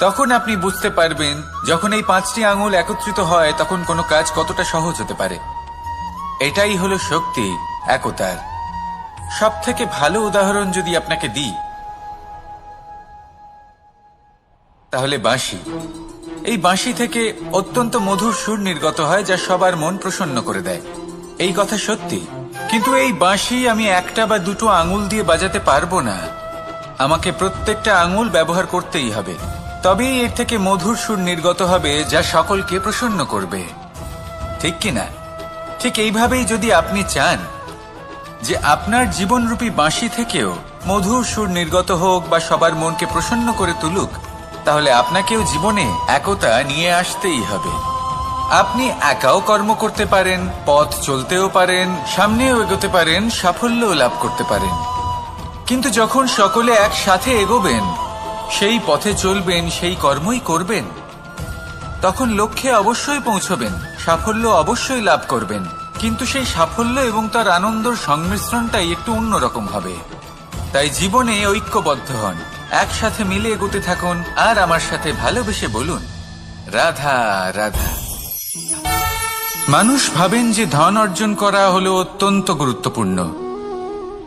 তখন আপনি বুঝতে পারবেন, যখন এই 5টি আঙুল একত্রিত হয়, তখন কোনো কাজ কতটা সহজ হতে পারে। এটাই হলো শক্তি, একতার। সব থেকে ভালো উদাহরণ যদি আপনাকে দিই, তাহলে বাঁশি। এই বাঁশি থেকে অত্যন্ত মধুর সুর নির্গত হয়, যা সবার মন প্রসন্ন করে দেয়। এই কথা সত্যি। কিন্তু এই বাঁশি আমি একটা বা দুটো আঙুল দিয়ে বাজাতে পারবো না। আমাকে প্রত্যেকটা আঙুল ব্যবহার করতেই হবে, তবেই এর থেকে মধুর সুর নির্গত হবে, যা সকলকে প্রসন্ন করবে। ঠিক কিনা? ঠিক এইভাবেই যদি আপনি চান যে আপনার জীবনরূপী বাঁশি থেকেও মধুর সুর নির্গত হোক বা সবার মনকে প্রসন্ন করে তুলুক, তাহলে আপনাকেও জীবনে একতা নিয়ে আসতেই হবে। আপনি একাও কর্ম করতে পারেন, পথ চলতেও পারেন, সামনেও এগোতে পারেন, সাফল্যও লাভ করতে পারেন। কিন্তু যখন সকলে একসাথে এগোবেন, সেই পথে চলবেন, সেই কর্মই করবেন, তখন লক্ষ্যে অবশ্যই পৌঁছবেন, সাফল্য অবশ্যই লাভ করবেন। কিন্তু সেই সাফল্য এবং তার আনন্দর সংমিশ্রণটাই একটু অন্যরকম হবে। তাই জীবনে ঐক্যবদ্ধ হন, একসাথে মিলে এগোতে থাকুন, আর আমার সাথে ভালোবেসে বলুন, রাধা রাধা। মানুষ ভাবেন যে ধন অর্জন করা হলো অত্যন্ত গুরুত্বপূর্ণ।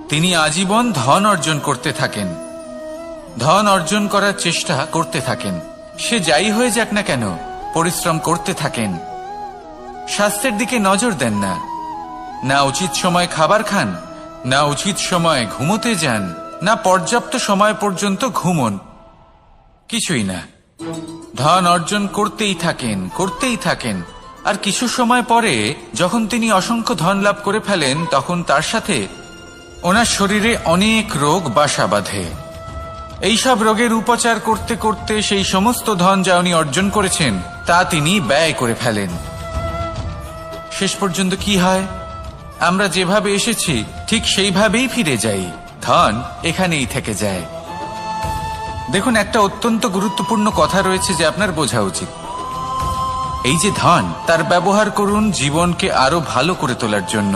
তিনি আজীবন ধন অর্জন করতে থাকেন, ধন অর্জন করার চেষ্টা করতে থাকেন। সে যাই হয়ে যাক না কেন, পরিশ্রম করতে থাকেন। স্বাস্থ্যের দিকে নজর দেন না, না উচিত সময় খাবার খান, না উচিত সময় ঘুমোতে যান, না পর্যাপ্ত সময় পর্যন্ত ঘুমন, কিছুই না। ধন অর্জন করতেই থাকেন, করতেই থাকেন, আর কিছু সময় পরে যখন তিনি অসংখ্য ধন লাভ করে ফেলেন, তখন তার সাথে ওনার শরীরে অনেক রোগ বাসা বাঁধে। এইসব রোগের উপচার করতে করতে সেই সমস্ত ধন যা উনি অর্জন করেছেন তা তিনি ব্যয় করে ফেলেন। শেষ পর্যন্ত কি হয়? আমরা যেভাবে এসেছি ঠিক সেইভাবেই ফিরে যাই, ধন এখানেই থেকে যায়। দেখুন, একটা অত্যন্ত গুরুত্বপূর্ণ কথা রয়েছে যে আপনার বোঝা উচিত। এই যে ধন, তার ব্যবহার করুন জীবনকে আরো ভালো করে তোলার জন্য।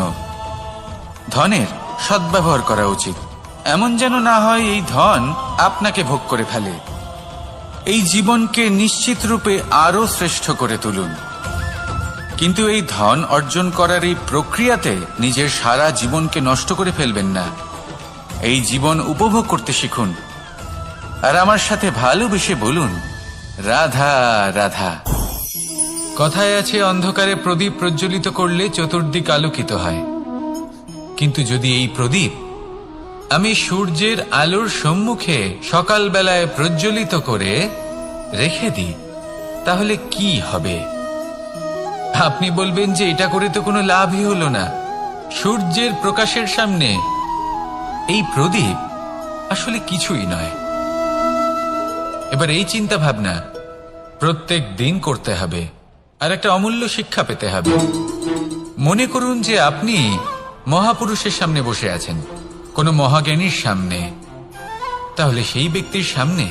ধনের সদ্ব্যবহার করা উচিত, এমন যেন না হয় এই ধন আপনাকে ভোগ করে ফেলে। এই জীবনকে নিশ্চিত রূপে আরো শ্রেষ্ঠ করে তুলুন। কিন্তু এই ধন অর্জন করার এই প্রক্রিয়াতে নিজের সারা জীবনকে নষ্ট করে ফেলবেন না। এই জীবন উপভোগ করতে শিখুন, আর আমার সাথে ভালোবেসে বলুন, রাধা রাধা। কথায় আছে, অন্ধকারে প্রদীপ প্রজ্বলিত করলে চতুর্দিক আলোকিত হয়। কিন্তু যদি এই প্রদীপ আমি সূর্যের আলোর সম্মুখে সকালবেলায় প্রজ্বলিত করে রেখে দিই, তাহলে কি হবে? আপনি বলবেন যে এটা করে তো কোনো লাভই হলো না। সূর্যের প্রকাশের সামনে এই প্রদীপ আসলে কিছুই নয়। এবার এই চিন্তা ভাবনা প্রত্যেক দিন করতে হবে, আর একটা অমূল্য শিক্ষা পেতে হবে। মনে করুন যে আপনি মহাপুরুষের সামনে বসে আছেন, কোনো মহাজ্ঞানীর সামনে। তাহলে সেই ব্যক্তির সামনে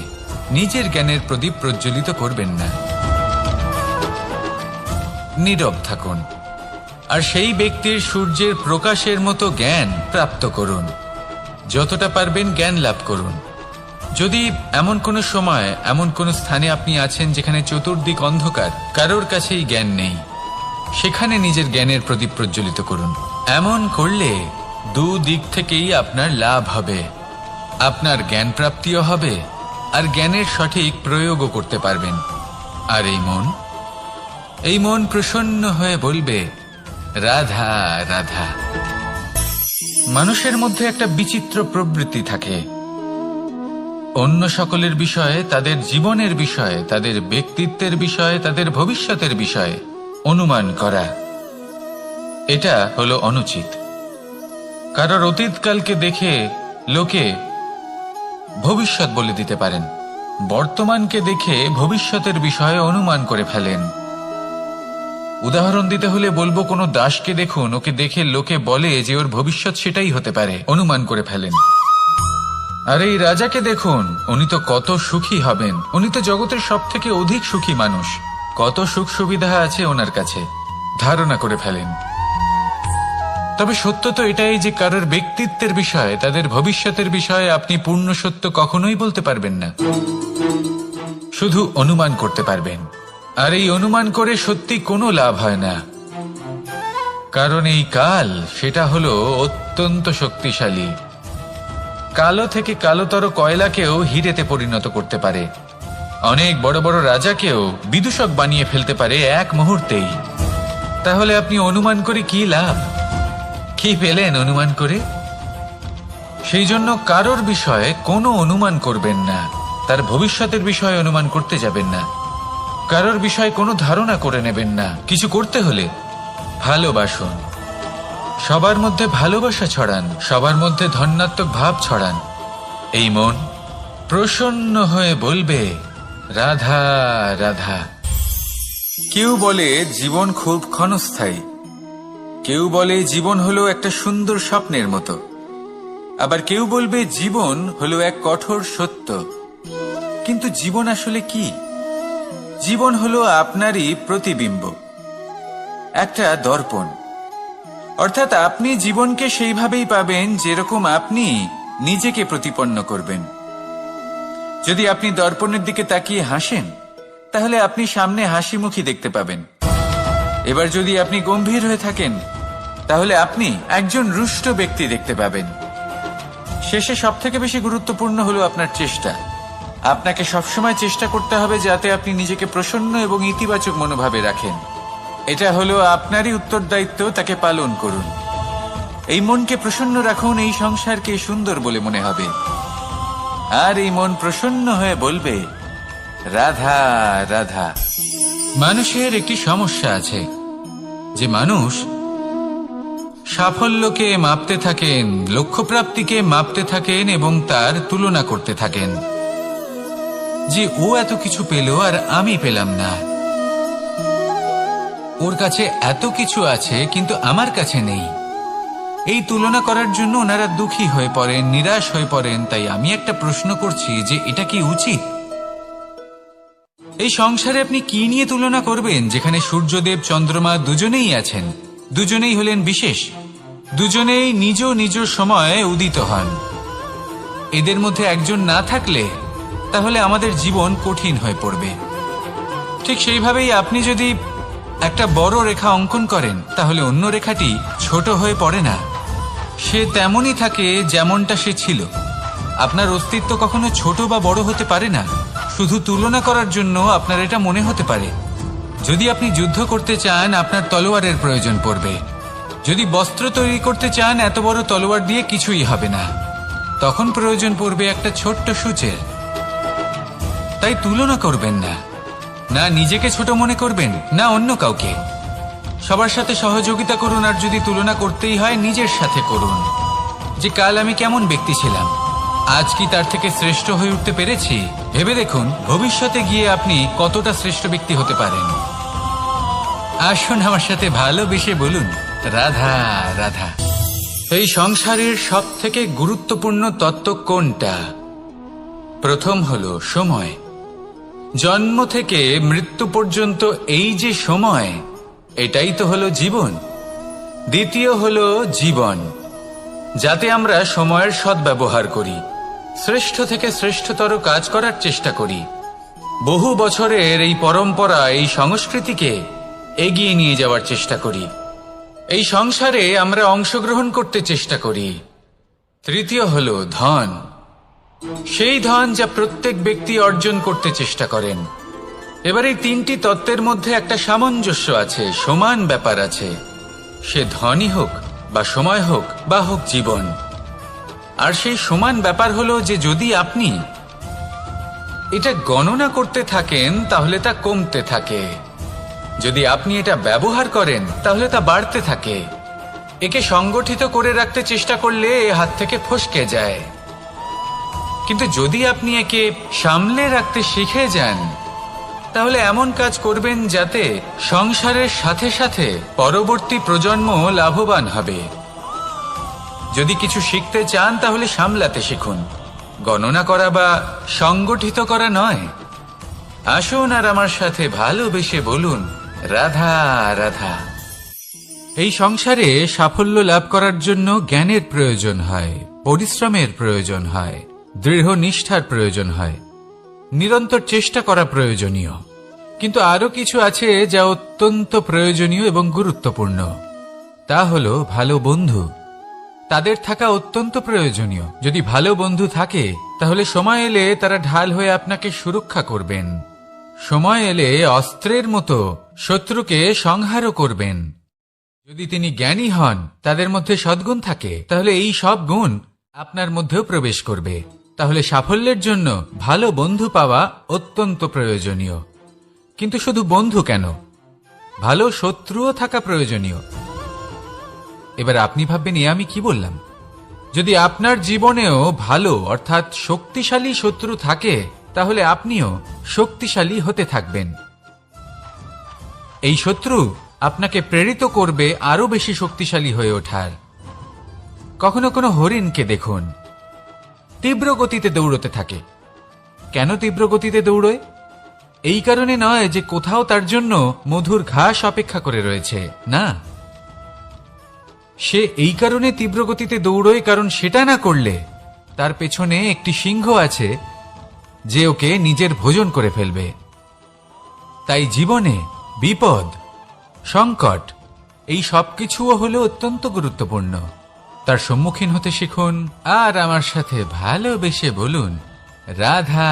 নিজের জ্ঞানের প্রদীপ প্রজ্বলিত করবেন না, নীরব থাকুন, আর সেই ব্যক্তির সূর্যের প্রকাশের মতো জ্ঞান প্রাপ্ত করুন। যতটা পারবেন জ্ঞান লাভ করুন। যদি এমন কোনো সময়, এমন কোনো স্থানে আপনি আছেন যেখানে চতুর্দিক অন্ধকার, কারোর কাছেই জ্ঞান নেই, সেখানে নিজের জ্ঞানের প্রদীপ প্রজ্বলিত করুন। এমন করলে দুদিক থেকেই আপনার লাভ হবে। আপনার জ্ঞান প্রাপ্তিও হবে, আর জ্ঞানের সঠিক প্রয়োগও করতে পারবেন। আর এই মন প্রসন্ন হয়ে বলবে, রাধা রাধা। মানুষের মধ্যে একটা বিচিত্র প্রবৃত্তি থাকে, অন্য সকলের বিষয়ে, তাদের জীবনের বিষয়ে, তাদের ব্যক্তিত্বের বিষয়ে, তাদের ভবিষ্যতের বিষয়ে অনুমান করা। এটা হলো অনুচিত। কারোর অতীতকালকে দেখে লোকে ভবিষ্যৎ বলে দিতে পারেন, বর্তমানকে দেখে ভবিষ্যতের বিষয়ে অনুমান করে ফেলেন। উদাহরণ দিতে হলে বলবো, কোনো দাসকে দেখুন, ওকে দেখে লোকে বলে যে ওর ভবিষ্যৎ সেটাই হতে পারে, অনুমান করে ফেলেন। আর এই রাজাকে দেখুন, উনি তো কত সুখী হবেন, উনি তো জগতের সব থেকে অধিক সুখী মানুষ, কত সুখ সুবিধা আছে ওনার কাছে, ধারণা করে ফেলেন। তবে সত্য তো এটাই যে কারোর ব্যক্তিত্বের বিষয়ে, তাদের ভবিষ্যতের বিষয়ে আপনি পূর্ণ সত্য কখনোই বলতে পারবেন না, শুধু অনুমান করতে পারবেন। আর এই অনুমান করে সত্যি কোনো লাভ হয় না, কারণ এই কাল সেটা হলো অত্যন্ত শক্তিশালী। কালো থেকে কালোতর কয়লাকেও হিরেতে পরিণত করতে পারে, অনেক বড় বড় রাজাকেও বিদূষক বানিয়ে ফেলতে পারে এক মুহূর্তেই। তাহলে আপনি অনুমান করে কি লাভ? কি পেলেন অনুমান করে? সেই জন্য কারোর বিষয়ে কোনো অনুমান করবেন না, তার ভবিষ্যতের বিষয়ে অনুমান করতে যাবেন না, কারোর বিষয়ে কোনো ধারণা করে নেবেন না। কিছু করতে হলে ভালোবাসুন, সবার মধ্যে ভালোবাসা ছড়ান, সবার মধ্যে ধন্যাত্মক ভাব ছড়ান। এই মন প্রসন্ন হয়ে বলবে, রাধা রাধা। কেউ বলে জীবন খুব ক্ষণস্থায়ী, কেউ বলে জীবন হলো একটা সুন্দর স্বপ্নের মতো, আবার কেউ বলবে জীবন হলো এক কঠোর সত্য। কিন্তু জীবন আসলে কি? জীবন হলো আপনারই প্রতিবিম্ব, একটা দর্পণ। অর্থাৎ আপনি জীবনকে সেইভাবেই পাবেন যেরকম আপনি নিজেকে প্রতিপন্ন করবেন। যদি আপনি দর্পণের দিকে তাকিয়ে হাসেন, তাহলে আপনি সামনে হাসি মুখী দেখতে পাবেন। এবার যদি আপনি গম্ভীর হয়ে থাকেন, তাহলে আপনি একজন রুষ্ট ব্যক্তি দেখতে পাবেন। শেষে সবথেকে বেশি গুরুত্বপূর্ণ হলো আপনার চেষ্টা। আপনাকে সবসময় চেষ্টা করতে হবে যাতে আপনি নিজেকে প্রসন্ন এবং ইতিবাচক মনোভাবে রাখেন। এটা হলো আপনারই উত্তরদায়িত্ব, তাকে পালন করুন। এই মনকে প্রসন্ন রাখুন, এই সংসারকে সুন্দর বলে মনে হবে। আর এই মন প্রসন্ন হয়ে বলবে, রাধা রাধা। মানুষের একটি সমস্যা আছে, যে মানুষ সাফল্যকে মাপতে থাকেন, লক্ষ্যপ্রাপ্তিকে মাপতে থাকেন এবং তার তুলনা করতে থাকেন যে ও এত কিছু পেল আর আমি পেলাম না, ওর কাছে এত কিছু আছে কিন্তু আমার কাছে নেই। এই তুলনা করার জন্য ওনারা দুঃখী হয়ে পড়েন, নিরাশ হয়ে পড়েন। তাই আমি একটা প্রশ্ন করছি যে এটা কি উচিত? এই সংসারে আপনি কি নিয়ে তুলনা করবেন, যেখানে সূর্যদেব চন্দ্রমা দুজনেই আছেন, দুজনেই হলেন বিশেষ, দুজনেই নিজ নিজ সময়ে উদিত হন। এদের মধ্যে একজন না থাকলে তাহলে আমাদের জীবন কঠিন হয়ে পড়বে। ঠিক সেইভাবেই আপনি যদি একটা বড় রেখা অঙ্কন করেন তাহলে অন্য রেখাটি ছোট হয়ে পড়ে না, সে তেমনই থাকে যেমনটা সে ছিল। আপনার অস্তিত্ব কখনো ছোট বা বড় হতে পারে না। শুধু তুলনা করার জন্য আপনার এটা মনে হতে পারে। যদি আপনি যুদ্ধ করতে চান আপনার তলোয়ারের প্রয়োজন পড়বে। যদি বস্ত্র তৈরি করতে চান এত বড় তলোয়ার দিয়ে কিছুই হবে না, তখন প্রয়োজন পড়বে একটা ছোট্ট সূচের। তাই তুলনা করবেন না, না নিজেকে ছোট মনে করবেন না অন্য কাউকে। সবার সাথে সহযোগিতা করুন, আর যদি তুলনা করতেই হয় নিজের সাথে করুন, যে কাল আমি কেমন ব্যক্তি ছিলাম, আজ কি তার থেকে শ্রেষ্ঠ হয়ে উঠতে পেরেছি। ভেবে দেখুন ভবিষ্যতে গিয়ে আপনি কতটা শ্রেষ্ঠ ব্যক্তি হতে পারেন। আসুন আমার সাথে ভালোবেসে বলুন রাধা রাধা। এই সংসারের সব থেকে গুরুত্বপূর্ণ তত্ত্ব কোনটা? প্রথম হলো সময়। জন্ম থেকে মৃত্যু পর্যন্ত এই যে সময়, এটাই তো হলো জীবন। দ্বিতীয় হলো জীবন, যাতে আমরা সময়ের সদ্ব্যবহার করি, শ্রেষ্ঠ থেকে শ্রেষ্ঠতর কাজ করার চেষ্টা করি। বহু বছরের এই পরম্পরা, এই সংস্কৃতিকে এগিয়ে নিয়ে যাওয়ার চেষ্টা করি। এই সংসারে আমরা অংশগ্রহণ করতে চেষ্টা করি। তৃতীয় হলো ধন, সেই ধন যা প্রত্যেক ব্যক্তি অর্জন করতে চেষ্টা করেন। এবার এই তিনটি তত্ত্বের মধ্যে একটা সামঞ্জস্য আছে, সমান ব্যাপার আছে। সে ধনই হোক বা সময় হোক বা হোক জীবন। আর সেই সমান ব্যাপার হলো যে যদি আপনি এটা গণনা করতে থাকেন তাহলে তা কমতে থাকে, যদি আপনি এটা ব্যবহার করেন তাহলে তা বাড়তে থাকে। একে সংগঠিত করে রাখতে চেষ্টা করলে এ হাত থেকে ফসকে যায়, কিন্তু যদি আপনি একে সামলে রাখতে শিখে যান তাহলে এমন কাজ করবেন যাতে সংসারের সাথে সাথে পরবর্তী প্রজন্ম লাভবান হবে। যদি কিছু শিখতে চান তাহলে সামলাতে শিখুন, গণনা করা বা সংগঠিত করা নয়। আসুন আর আমার সাথে ভালোবেসে বলুন রাধা রাধা। এই সংসারে সাফল্য লাভ করার জন্য জ্ঞানের প্রয়োজন হয়, পরিশ্রমের প্রয়োজন হয়, দৃঢ় নিষ্ঠার প্রয়োজন হয়, নিরন্তর চেষ্টা করা প্রয়োজনীয়। কিন্তু আরো কিছু আছে যা অত্যন্ত প্রয়োজনীয় এবং গুরুত্বপূর্ণ। তা হলো ভালো বন্ধু। তাদের থাকা অত্যন্ত প্রয়োজনীয়। যদি ভালো বন্ধু থাকে তাহলে সময় এলে তারা ঢাল হয়ে আপনাকে সুরক্ষা করবেন। সময় এলে অস্ত্রের মতো শত্রুকে সংহারও করবেন। যদি তিনি জ্ঞানী হন, তাদের মধ্যে সদ্গুণ থাকে, তাহলে এই সব গুণ আপনার মধ্যেও প্রবেশ করবে। তাহলে সাফল্যের জন্য ভালো বন্ধু পাওয়া অত্যন্ত প্রয়োজনীয়। কিন্তু শুধু বন্ধু কেন, ভালো শত্রুও থাকা প্রয়োজনীয়। এবার আপনি ভাববেন এ আমি কি বললাম? যদি আপনার জীবনেও ভালো অর্থাৎ শক্তিশালী শত্রু থাকে তাহলে আপনিও শক্তিশালী হতে থাকবেন। এই শত্রু আপনাকে প্রেরিত করবে আরো বেশি শক্তিশালী হয়ে ওঠার। কখনো কোনো হরিণকে দেখুন, তীব্র গতিতে দৌড়তে থাকে। কেন তীব্র গতিতে দৌড়য়? এই কারণে নয় যে কোথাও তার জন্য মধুর ঘাস অপেক্ষা করে রয়েছে, না। সে এই কারণে তীব্র গতিতে দৌড়য় কারণ সেটা না করলে তার পেছনে একটি সিংহ আছে যে ওকে নিজের ভোজন করে ফেলবে। তাই জীবনে বিপদ, সংকট এই সবকিছুও হলো অত্যন্ত গুরুত্বপূর্ণ। তার সম্মুখীন হতে শিখুন আর আমার সাথে ভালোবেসে বলুন রাধা।